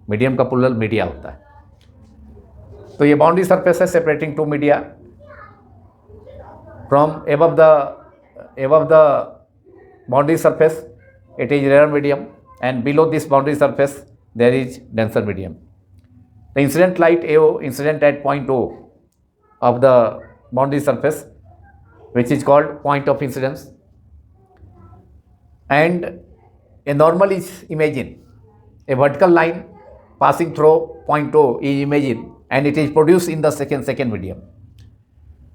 medium का प्लूरल मीडिया होता है। तो ये बाउंड्री सरफेस है separating two media from above the boundary surface it is rarer medium, and below this boundary surface there is denser medium. The incident light AO incident at point O of the boundary surface, which is called point of incidence, and a normal is imagined, a vertical line passing through point O is imagined, and it is produced in the second medium.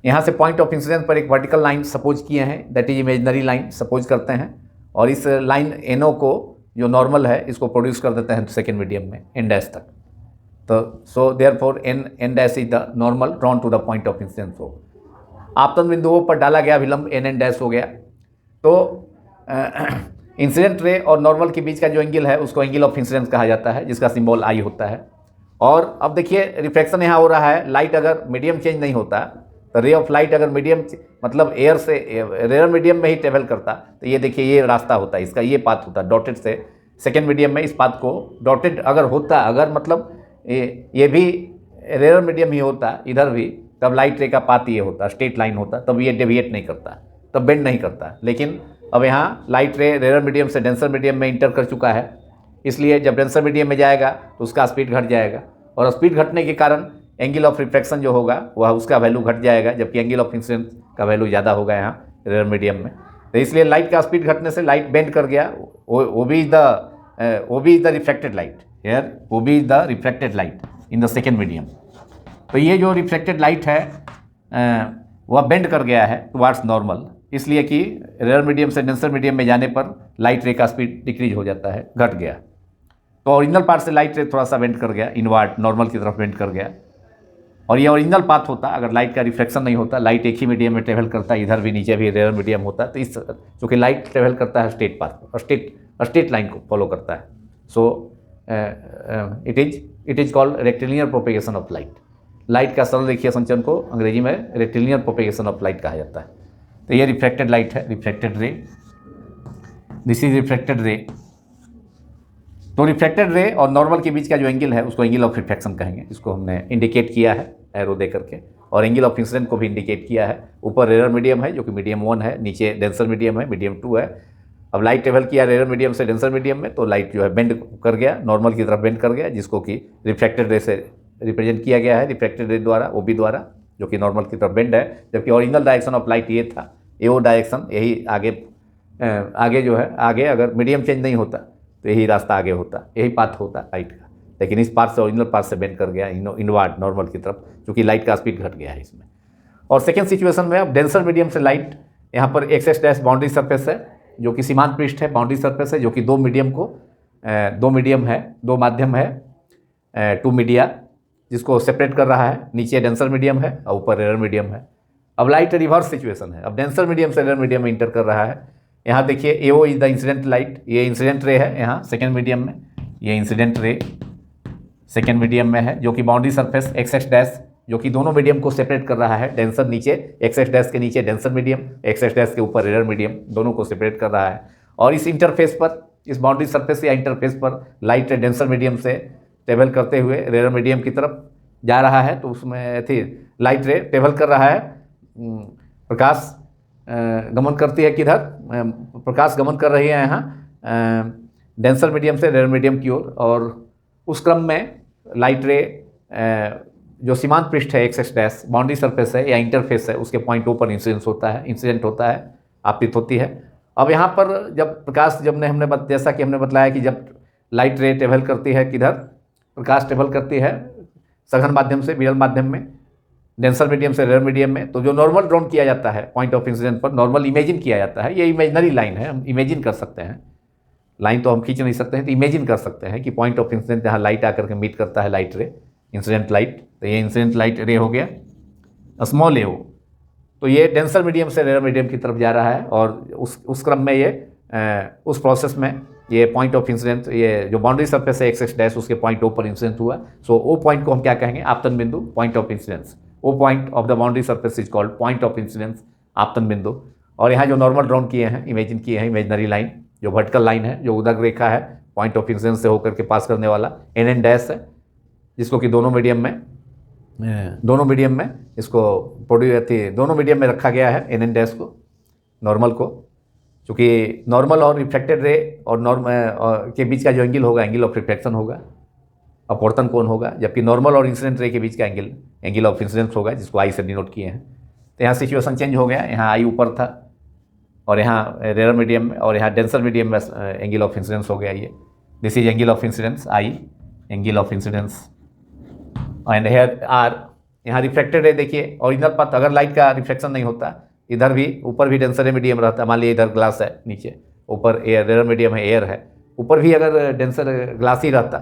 यहाँ से point of incidence पर एक vertical line suppose किए हैं, that is imaginary line suppose करते हैं, और इस लाइन NO को, जो नॉर्मल है, इसको प्रोड्यूस कर देते हैं सेकेंड मीडियम में N डैश तक। तो so therefore N dash is the normal drawn to the point of incidence हो। आपतन बिंदुओं पर डाला गया विलंब N डैश हो गया। तो इंसिडेंट रे और नॉर्मल के बीच का जो एंगल है उसको एंगल ऑफ इंसिडेंस कहा जाता है, जिसका सिंबल I होता है। और अब देखिए रिफ्लेक्शन यहाँ हो रहा है, लाइट अगर मीडियम चेंज नहीं होता, तो रे ऑफ लाइट अगर मीडियम, मतलब एयर से रेयर मीडियम में ही ट्रेवल करता, तो ये देखिए ये रास्ता होता है इसका, ये पाथ होता है डॉटेड से सेकेंड मीडियम में, इस पाथ को डॉटेड अगर होता, अगर मतलब ये भी रेयर मीडियम ही होता इधर भी, तब लाइट रे का पाथ ये होता, स्ट्रेट लाइन होता, तब ये डेविएट नहीं करता, तब बेंड नहीं करता। लेकिन अब यहाँ लाइट रे रेयर मीडियम से डेंसर मीडियम में इंटर कर चुका है, इसलिए जब डेंसर मीडियम में जाएगा तो उसका स्पीड घट जाएगा, और स्पीड घटने के कारण एंगल ऑफ रिफ्लेक्शन जो होगा वह उसका वैल्यू घट जाएगा, जबकि एंगल ऑफ इंसिडेंस का वैल्यू ज़्यादा होगा यहाँ रेयर मीडियम में। तो इसलिए लाइट का स्पीड घटने से लाइट बेंड कर गया, वो भी द रिफ्लेक्टेड लाइट, हेयर वो भी the reflected light in the second medium. तो ये जो रिफ्लेक्टेड लाइट है वह बेंड कर गया है टुवार्ड्स नॉर्मल, इसलिए कि रेयर मीडियम से डेंसर मीडियम में जाने पर लाइट रे का स्पीड डिक्रीज हो जाता है, घट गया। तो ओरिजिनल पार्ट से लाइट रे थोड़ा सा बेंड कर गया, इनवर्ड नॉर्मल की तरफ बेंड कर गया, और ये ओरिजिनल पाथ होता अगर लाइट का रिफ्लेक्शन नहीं होता, लाइट एक ही मीडियम में ट्रेवल करता है, इधर भी नीचे भी रेयर मीडियम होता है, तो इस चूँकि लाइट ट्रेवल करता है स्ट्रेट पाथ, स्ट्रेट लाइन को फॉलो करता है। So it is called rectilinear propagation of light. Light का सरल रेखीय संचरण को अंग्रेजी में रेक्टिलिनियर प्रोपेगेशन ऑफ लाइट कहा जाता है। तो ये रिफ्लेक्टेड लाइट है, reflected ray, this is reflected ray. तो रिफ्लेक्टेड रे और नॉर्मल के बीच का जो एंगल है उसको एंगल ऑफ रिफ्लेक्शन कहेंगे, इसको हमने इंडिकेट किया है एरो दे करके, और एंगल ऑफ इंसिडेंट को भी इंडिकेट किया है। ऊपर रेयर मीडियम है जो कि मीडियम 1 है, नीचे डेंसर मीडियम है, मीडियम 2 है। अब लाइट ट्रेवल किया रेयर मीडियम से डेंसर मीडियम में, तो लाइट जो है बेंड कर गया, नॉर्मल की तरफ बेंड कर गया, जिसको कि रिफ्लेक्टेड रे से रिप्रेजेंट किया गया है, रिफ्लेक्टेड रे द्वारा, OB द्वारा, जो कि नॉर्मल की तरफ बेंड है। जबकि ओरिजिनल डायरेक्शन ऑफ लाइट ये था, AO डायरेक्शन, यही आगे जो है, आगे अगर मीडियम चेंज नहीं होता तो यही रास्ता आगे होता, यही पाथ होता लाइट का। लेकिन इस पार्ट से ओरिजिनल पार्ट से बेंड कर गया इनवर्ड नॉर्मल की तरफ, क्योंकि लाइट का स्पीड घट गया है इसमें। और सेकेंड सिचुएशन में अब डेंसर मीडियम से लाइट, यहाँ पर एक्स डैश बाउंड्री सरफेस है जो कि सीमांत पृष्ठ है, बाउंड्री सरफेस है जो कि दो माध्यम है, टू मीडिया जिसको सेपरेट कर रहा है। नीचे डेंसर मीडियम है और ऊपर रेयर मीडियम है। अब लाइट रिवर्स सिचुएशन है, अब डेंसर मीडियम से रेयर मीडियम में इंटर कर रहा है। यहाँ देखिए AO is the incident light, ये इंसिडेंट रे है यहाँ सेकेंड मीडियम में, ये इंसिडेंट रे सेकेंड मीडियम में है जो कि बाउंड्री सरफेस एक्स डैश जो कि दोनों मीडियम को सेपरेट कर रहा है। डेंसर नीचे एक्स डैश के नीचे डेंसर मीडियम, एक्स डैश के ऊपर रेयर मीडियम, दोनों को सेपरेट कर रहा है। और इस इंटरफेस पर, इस बाउंड्री सरफेस या इंटरफेस पर लाइट डेंसर मीडियम से ट्रेवल करते हुए रेयर मीडियम की तरफ जा रहा है। तो उसमें थी लाइट रे ट्रेवल कर रहा है, प्रकाश गमन करती है किधर, प्रकाश गमन कर रही है यहाँ डेंसर मीडियम से रेयर मीडियम की ओर। और उस क्रम में लाइट रे जो सीमांत पृष्ठ है एक्स डैश बाउंड्री सरफेस है या इंटरफेस है उसके पॉइंट ओ पर इंसिडेंट होता है, आपतित होती है। अब यहाँ पर जब प्रकाश जैसा कि हमने बतलाया कि जब लाइट रे ट्रेवल करती है किधर, प्रकाश ट्रेवल करती है सघन माध्यम से विरल माध्यम में, डेंसर मीडियम से रेयर मीडियम में, तो जो नॉर्मल ड्रॉन किया जाता है पॉइंट ऑफ इंसिडेंट पर, नॉर्मल इमेजिन किया जाता है। ये इमेजनरी लाइन है, हम इमेजिन कर सकते हैं, लाइन तो हम खींच नहीं सकते हैं, तो इमेजिन कर सकते हैं कि पॉइंट ऑफ इंसिडेंट जहाँ लाइट आकर के मीट करता है लाइट रे, इंसिडेंट लाइट, तो ये इंसिडेंट लाइट रे हो गया स्मॉल ए। तो ये डेंसर मीडियम से रेयर मीडियम की तरफ जा रहा है और उस क्रम में ये उस प्रोसेस में ये पॉइंट ऑफ इंसिडेंट, ये जो बाउंड्री सरफेस है एक्स डैश उसके पॉइंट ओ पर इंसिडेंट हुआ। सो ओ पॉइंट को हम क्या कहेंगे, आपतन बिंदु, point of incidence. O point of the boundary surface is called point of incidence, आपतन बिंदु। और यहाँ जो नॉर्मल ड्रॉन किए हैं, इमेजिन किए हैं, इमेजनरी लाइन जो वर्टिकल लाइन है, जो उदक रेखा है पॉइंट ऑफ इंसिडेंस से होकर के पास करने वाला एन डैश है, जिसको कि दोनों मीडियम में इसको दोनों मीडियम में रखा गया है एन डैश को, नॉर्मल को, क्योंकि नॉर्मल और रिफ्लेक्टेड रे और के बीच का जो एंगल होगा, एंगल ऑफ रिफ्लेक्शन होगा, अपवर्तन कोण होगा, जबकि नॉर्मल और इंसिडेंट रे के बीच का एंगल ऑफ इंसिडेंस होगा, जिसको आई से डिनोट किए हैं। तो यहाँ सिचुएशन चेंज हो गया, यहाँ आई ऊपर था और यहाँ रेयर मीडियम में, और यहाँ डेंसर मीडियम में एंगल ऑफ इंसिडेंस हो गया। ये this is angle of incidence, i angle of incidence, and here r यहाँ रिफ्लेक्टेड रे। देखिए ओरिजिनल पाथ, अगर लाइट का रिफ्लेक्शन नहीं होता, इधर भी ऊपर भी डेंसर मीडियम रहता, मान लीजिए इधर ग्लास है, नीचे ऊपर एयर रेयर मीडियम है, एयर है, ऊपर भी अगर डेंसर ग्लास ही रहता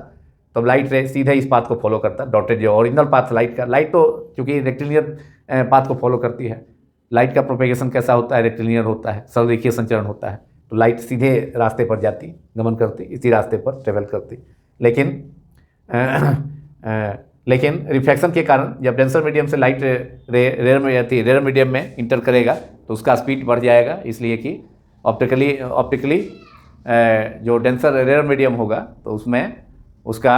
तो लाइट रे सीधे इस पाथ को फॉलो करता, डॉटेड जो ओरिजिनल पाथ लाइट का, लाइट तो चूँकि रेक्टिलिनियर पाथ को फॉलो करती है, लाइट का प्रोपेगेशन कैसा होता है, रेक्टिलिनियर होता है, सरल रेखीय संचरण होता है, तो लाइट सीधे रास्ते पर जाती, गमन करती, इसी रास्ते पर ट्रेवल करती। लेकिन रिफ्लेक्शन के कारण जब डेंसर मीडियम से लाइट रेयर मीडियम में इंटर करेगा तो उसका स्पीड बढ़ जाएगा, इसलिए कि ऑप्टिकली जो डेंसर रेयर मीडियम होगा तो उसमें उसका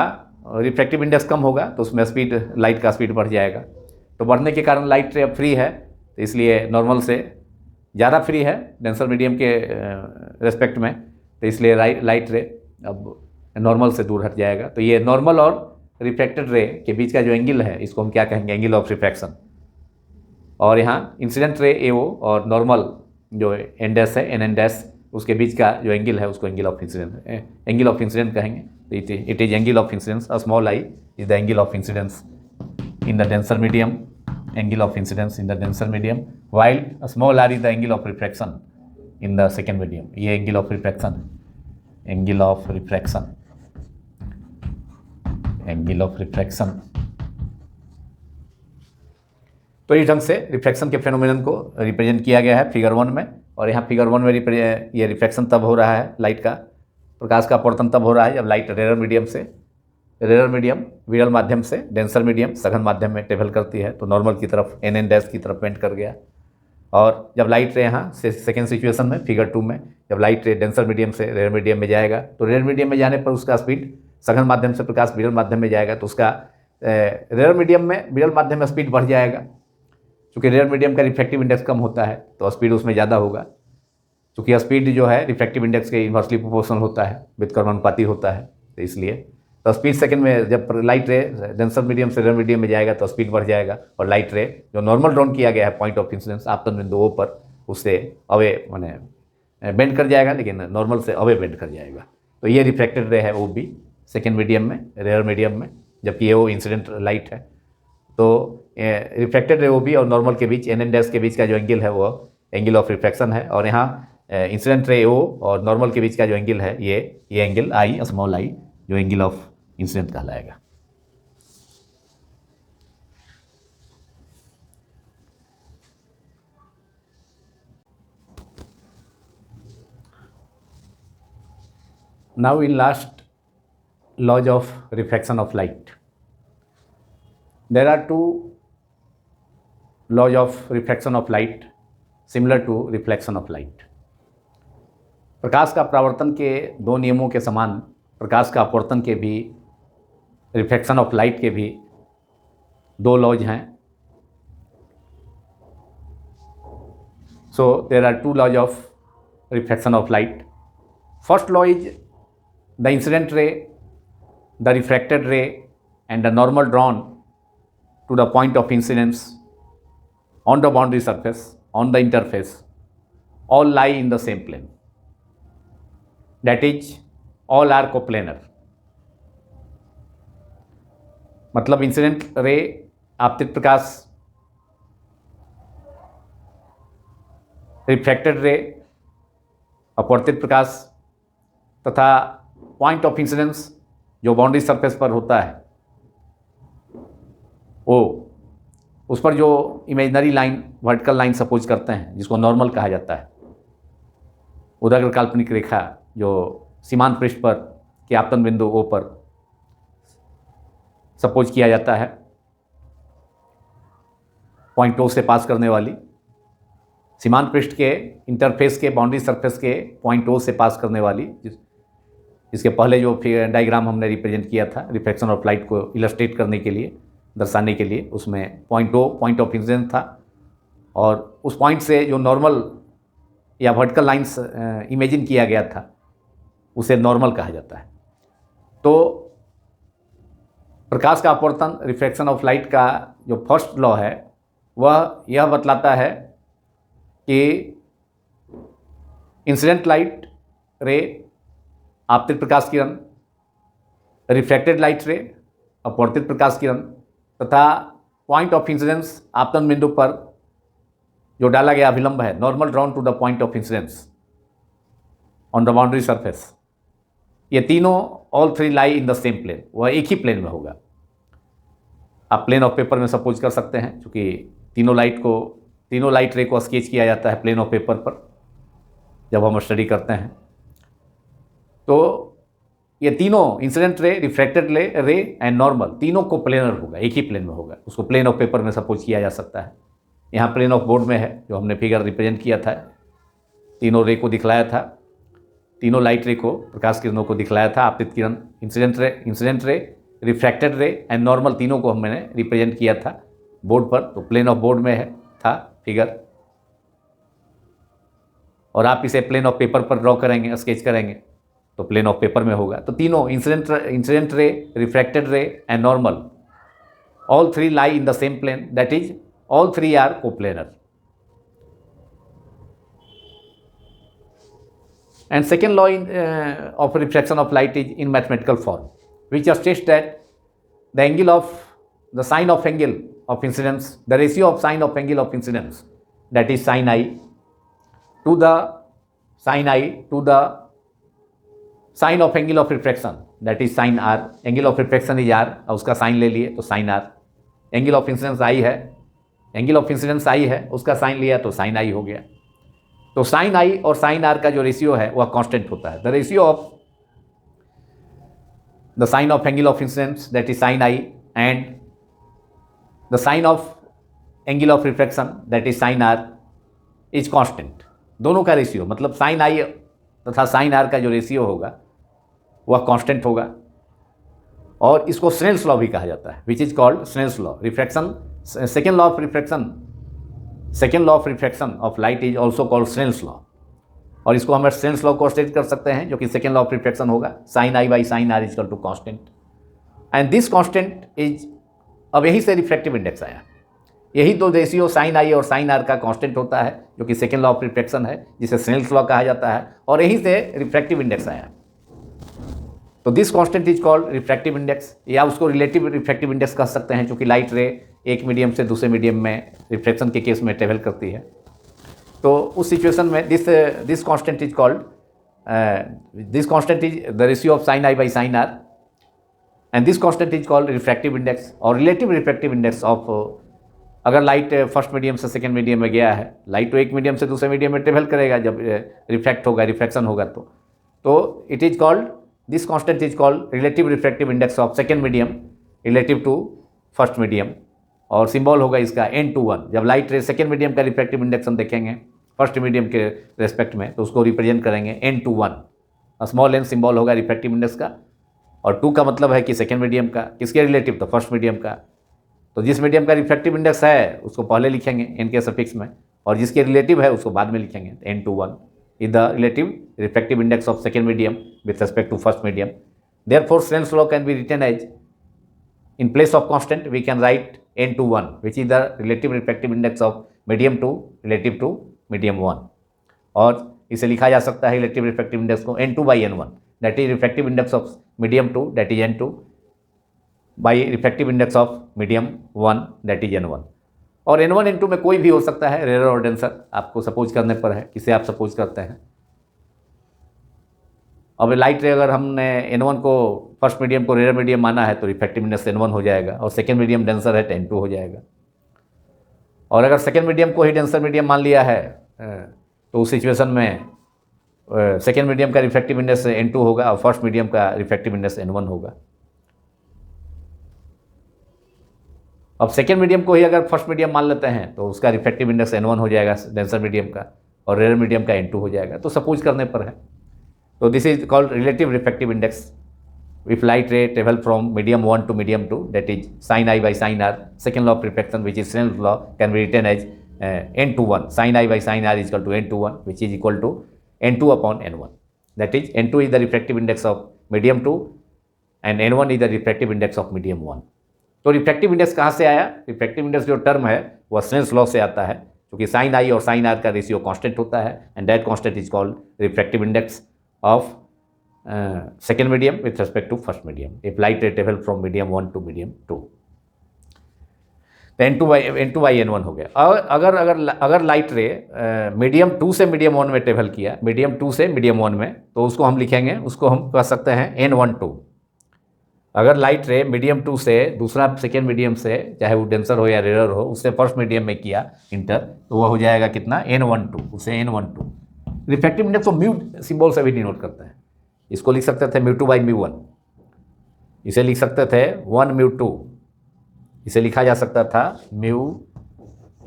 रिफ्रैक्टिव इंडेक्स कम होगा, तो उसमें स्पीड, लाइट का स्पीड बढ़ जाएगा। तो बढ़ने के कारण लाइट रे अब फ्री है, तो इसलिए नॉर्मल से ज़्यादा फ्री है डेंसर मीडियम के रेस्पेक्ट में, तो इसलिए लाइट रे अब नॉर्मल से दूर हट जाएगा। तो ये नॉर्मल और रिफ्लेक्टेड रे के बीच का जो एंगल है, इसको हम क्या कहेंगे, एंगल ऑफ रिफ्रैक्शन। और यहाँ इंसिडेंट रे एओ और नॉर्मल जो एन डैश है एन डैश, उसके बीच का जो एंगल है उसको एंगल ऑफ इंसिडेंट कहेंगे। तो it is angle of incidence, a small i is the angle of incidence in the denser medium, angle of incidence in the denser medium, while a small r is the angle of refraction in the second medium. ये angle of refraction तो इस ढंग से reflection के phenomenon को represent किया गया है फिगर 1 में। और यहाँ फिगर 1 में ये रिफ्लेक्शन तब हो रहा है, लाइट का, प्रकाश का अपवर्तन तब हो रहा है जब लाइट रेयर मीडियम विरल माध्यम से डेंसर मीडियम सघन माध्यम में ट्रेवल करती है, तो नॉर्मल की तरफ एन डैश की तरफ बेंड कर गया। और जब लाइट रे यहाँ से सेकेंड सिचुएशन में फिगर 2 में जब लाइट रे डेंसर मीडियम से रेयर मीडियम में जाएगा, तो रेयर मीडियम में जाने पर उसका स्पीड, सघन माध्यम से प्रकाश विरल माध्यम में जाएगा तो उसका रेयर मीडियम में विरल माध्यम में स्पीड बढ़ जाएगा, क्योंकि रेयर मीडियम का रिफ्रैक्टिव इंडेक्स कम होता है तो स्पीड उसमें ज़्यादा होगा, क्योंकि स्पीड जो है रिफ्रैक्टिव इंडेक्स के इन्वर्सली प्रोपोर्शनल होता है, व्युत्क्रमानुपाती होता है। तो इसलिए तो स्पीड सेकंड में जब लाइट रे डेंसर मीडियम से रेयर मीडियम में जाएगा तो स्पीड बढ़ जाएगा, और लाइट रे जो नॉर्मल ड्रॉन किया गया है पॉइंट ऑफ इंसिडेंस आपतन बिंदुओं पर, उससे अवे माने बेंड कर जाएगा, लेकिन नॉर्मल से अवे बेंड कर जाएगा। तो ये रिफ्रैक्टेड रे है, वो भी सेकेंड मीडियम में, रेयर मीडियम में, जबकि ये वो इंसिडेंट लाइट है। तो रिफ्लेक्टेड रे ओ बी और नॉर्मल के बीच एन एन डैश के बीच का जो एंगल है वो एंगल ऑफ रिफ्रैक्शन है, और यहाँ इंसिडेंट रे ओ और नॉर्मल के बीच का जो एंगल है ये एंगल आई, स्मॉल आई, जो एंगल ऑफ इंसिडेंट कहलाएगा। Now in last laws of refraction of light. There are two laws of refraction of light similar to reflection of light. प्रकाश का परावर्तन के दो नियमों के समान प्रकाश का अपवर्तन के भी, रिफ्लेक्शन ऑफ लाइट के भी दो लॉज हैं। So there are two laws of refraction of light. First law is the incident ray, the refracted ray and the normal drawn to the point of incidence on the boundary surface, on the interface, all lie in the same plane. That is, all are coplanar. मतलब incident ray, आपतित प्रकाश, refracted रे, अपवर्तित प्रकाश तथा point of incidence जो boundary surface पर होता है, वो उस पर जो imaginary line, vertical line suppose करते हैं, जिसको नॉर्मल कहा जाता है, उदाग्र काल्पनिक रेखा जो सीमांत पृष्ठ पर के आपतन बिंदु ओ पर सपोज किया जाता है, पॉइंट ओ से पास करने वाली, सीमांत पृष्ठ के इंटरफेस के बाउंड्री सरफेस के पॉइंट ओ से पास करने वाली, इसके पहले जो डायग्राम हमने रिप्रेजेंट किया था रिफ्लेक्शन ऑफ लाइट को इलस्ट्रेट करने के लिए, दर्शाने के लिए, उसमें point O point of incidence था, और उस पॉइंट से जो नॉर्मल या वर्टिकल लाइंस इमेजिन किया गया था उसे नॉर्मल कहा जाता है। तो प्रकाश का अपवर्तन, रिफ्लेक्शन ऑफ लाइट का जो फर्स्ट लॉ है वह यह बतलाता है कि इंसिडेंट लाइट रे, आपतित प्रकाश किरण, रिफ्लेक्टेड लाइट रे, अपवर्तित प्रकाश किरण तथा पॉइंट ऑफ इंसिडेंस आपतन बिंदु पर जो डाला गया अभिलंब है, normal drawn to the point of incidence on the boundary surface, ये तीनों all three lie in the same plane, वह एक ही प्लेन में होगा। आप प्लेन ऑफ पेपर में सपोज कर सकते हैं, क्योंकि तीनों लाइट रे को स्केच किया जाता है प्लेन ऑफ पेपर पर जब हम स्टडी करते हैं। तो ये तीनों incident ray, refracted ray and normal, तीनों को प्लेनर होगा, एक ही प्लेन में होगा, उसको प्लेन ऑफ पेपर में सपोज किया जा सकता है। यहाँ प्लेन ऑफ बोर्ड में है जो हमने फिगर रिप्रेजेंट किया था, तीनों रे को दिखलाया था, तीनों लाइट रे को, प्रकाश किरणों को दिखलाया था, आपतित किरण, incident ray, refracted ray and normal, तीनों को हमने रिप्रेजेंट किया था बोर्ड पर। तो प्लेन ऑफ बोर्ड में था फिगर, और आप इसे प्लेन ऑफ पेपर पर ड्रॉ करेंगे, स्केच करेंगे तो प्लेन ऑफ पेपर में होगा। तो तीनों incident ray, refracted ray and normal, all three lie in the same plane, that is all three are coplanar. And second law of refraction of light is in mathematical form, which states that the angle of the sine of angle of incidence, the ratio of sine of angle of incidence, that is sin I to the sine of angle of refraction, that is sin R. Angle of refraction is R, और उसका sign ले लिए तो sin R. Angle of incidence I है, angle of incidence आई है, उसका sign लिया तो साइन आई हो गया। तो साइन आई और साइन आर का जो रेशियो है वह कांस्टेंट होता है। The ratio of the sine of angle of incidence, that is sine i, and the sine of angle of refraction, that is sine r, is constant. दोनों का ratio, मतलब sign आई तथा साइन आर का जो ratio होगा वह constant होगा, और इसको स्नेल्स लॉ भी कहा जाता है, which is called Snell's law. Refraction, second law of refraction of light is also called Snell's law, और इसको हम Snell's law को स्टेट कर सकते हैं, जो कि सेकेंड लॉ ऑफ रिफ्रैक्शन होगा, sin I by sin R equal to constant, and this constant is, अब यही से रिफ्रैक्टिव इंडेक्स आया, यही दो रेशियो sin I और sin R का कांस्टेंट होता है, जो कि सेकेंड लॉ ऑफ रिफ्रैक्शन है, जिसे Snell's law कहा जाता है, और यही से रिफ्रैक्टिव इंडेक्स आया। तो this constant is called refractive index, या उसको रिलेटिव रिफ्रैक्टिव इंडेक्स कह सकते हैं, क्योंकि लाइट रे एक मीडियम से दूसरे मीडियम में रिफ्रैक्शन के केस में ट्रेवल करती है। तो उस सिचुएशन में this constant is called this constant is the ratio of sine i by sine r, and this constant is called refractive index और रिलेटिव रिफ्रैक्टिव इंडेक्स ऑफ, अगर लाइट फर्स्ट मीडियम से second medium में गया है, light तो एक medium से दूसरे मीडियम में ट्रेवल करेगा जब रिफ्रैक्ट होगा, रिफ्रैक्शन होगा, तो it is called this constant is called relative refractive index of second medium relative to first medium, और सिंबल होगा इसका n/1। जब लाइट रे सेकेंड मीडियम का रिफ्रैक्टिव इंडेक्स हम देखेंगे फर्स्ट मीडियम के रेस्पेक्ट में, तो उसको रिप्रेजेंट करेंगे n/1, स्मॉल n सिंबल होगा रिफ्रैक्टिव इंडेक्स का, और 2 का मतलब है कि सेकेंड मीडियम का, किसके रिलेटिव, तो फर्स्ट मीडियम का। तो जिस मीडियम का रिफ्रैक्टिव इंडेक्स है उसको पहले लिखेंगे n के सफिक्स में, और जिसके रिलेटिव है उसको बाद में लिखेंगे। n/1 is the relative refractive index of second medium with respect to first medium. Therefore, Snell's law can be written as, in place of constant, we can write n/1, which is the relative refractive index of medium 2 relative to medium 1. और इसे लिखा जा सकता है relative refractive index को n/n1, that is refractive index of medium 2, that is n2, by refractive index of medium 1, that is n1. और n1 n2 में कोई भी हो सकता है, रेयर और डेंसर, आपको सपोज करने पर है, किसे आप सपोज करते हैं। अब लाइट रे अगर हमने n1 को फर्स्ट मीडियम को रेयर मीडियम माना है तो रिफ्रैक्टिव इंडेक्स n1 हो जाएगा, और सेकेंड मीडियम डेंसर है तो n2 हो जाएगा। और अगर सेकेंड मीडियम को ही डेंसर मीडियम मान लिया है तो उस सिचुएशन में सेकेंड मीडियम का रिफ्रैक्टिव इंडेक्स n2 होगा और फर्स्ट मीडियम का रिफ्रैक्टिव इंडेक्स n1 होगा। अब सेकेंड मीडियम को ही अगर फर्स्ट मीडियम मान लेते हैं तो उसका रिफ्रैक्टिव इंडेक्स n1 हो जाएगा डेंसर मीडियम का, और रेयर मीडियम का n2 हो जाएगा, तो सपोज करने पर है। तो this is called relative refractive index if light ray travel from medium 1 to medium 2, that is sin I by sin r. Second law of refraction, which is Snell's law, can be written as n/1, sin I by sin r is equal to n/1, which is equal to n2 upon n1. That is n2 is the refractive index of medium 2 and n1 is the refractive index of medium 1. तो refractive index कहाँ से आया? Refractive index जो term है वह Snell's law से आता है, क्योंकि साइन आई और साइन आर का रेशियो कांस्टेंट होता है, and that constant is called refractive index of second medium with respect to first medium if light ray travel from medium 1 to medium 2। तो n2/n1 हो गया। और अगर लाइट रे मीडियम 2 से मीडियम 1 में ट्रेवल किया, मीडियम 2 से मीडियम 1 में, तो उसको हम लिखेंगे, उसको हम कह सकते हैं n/2। अगर लाइट रे मीडियम 2 से दूसरा सेकेंड मीडियम से, चाहे वो डेंसर हो या रेयर हो, उससे फर्स्ट मीडियम में किया इंटर, तो वह हो जाएगा कितना, n/2, उसे n/2। रिफ्रैक्टिव इंडेक्स को म्यू सिंबल से भी डिनोट करते हैं। इसको लिख सकते थे μ2/μ1, इसे लिख सकते थे 1μ2, इसे लिखा जा सकता था म्यू,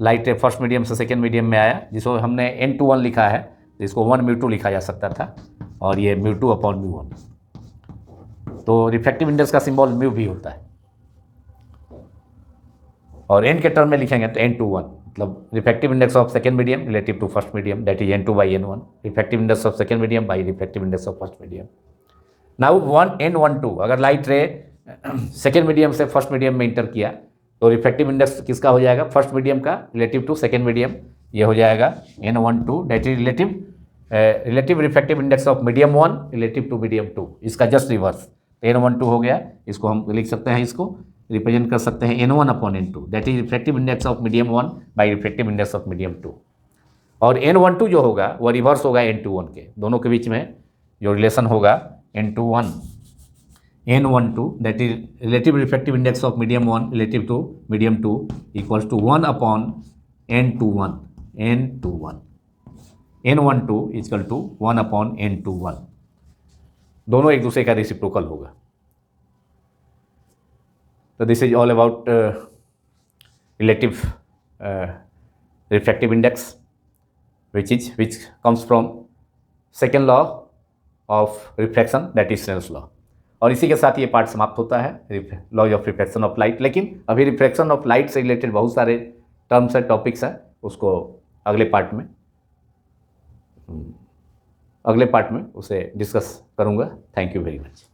लाइट रे फर्स्ट मीडियम से सेकेंड मीडियम में आया, जिसको हमने n/1 लिखा है, तो इसको 1μ2 लिखा जा सकता था, और ये μ2/μ1। तो रिफ्रैक्टिव इंडेक्स का सिंबल म्यू भी होता है, और n के टर्म में लिखेंगे तो n/1, मतलब refractive index of second medium relative to first medium, that is n2/n1, refractive index of second medium by refractive index of first medium. Now n/2, अगर लाइट रे सेकेंड मीडियम से first medium में enter किया तो refractive index किसका हो जाएगा, first medium का relative to second medium, ये हो जाएगा n/2, that is relative refractive index of medium 1 relative to medium 2, इसका जस्ट रिवर्स n/2 हो गया। इसको हम लिख सकते हैं, इसको रिप्रेजेंट कर सकते हैं n1/n2, that is refractive index of medium 1 by refractive index of medium 2। और n/2 जो होगा वह रिवर्स होगा n/1 के, दोनों के बीच में जो रिलेशन होगा n/1, that is relative refractive index of medium 1 relative to medium 2 equals to 1/n/1, n/2 equal to 1/n/1, दोनों एक दूसरे का रेसिप्रोकल होगा। तो this is all about relative refractive index which comes from second law of refraction, that is Snell's law। और इसी के साथ ये पार्ट समाप्त होता है, law of refraction of light. लेकिन अभी रिफ्रैक्शन ऑफ लाइट से रिलेटेड बहुत सारे टर्म्स है, टॉपिक्स हैं, उसको अगले पार्ट में उसे डिस्कस करूँगा। Thank you very much.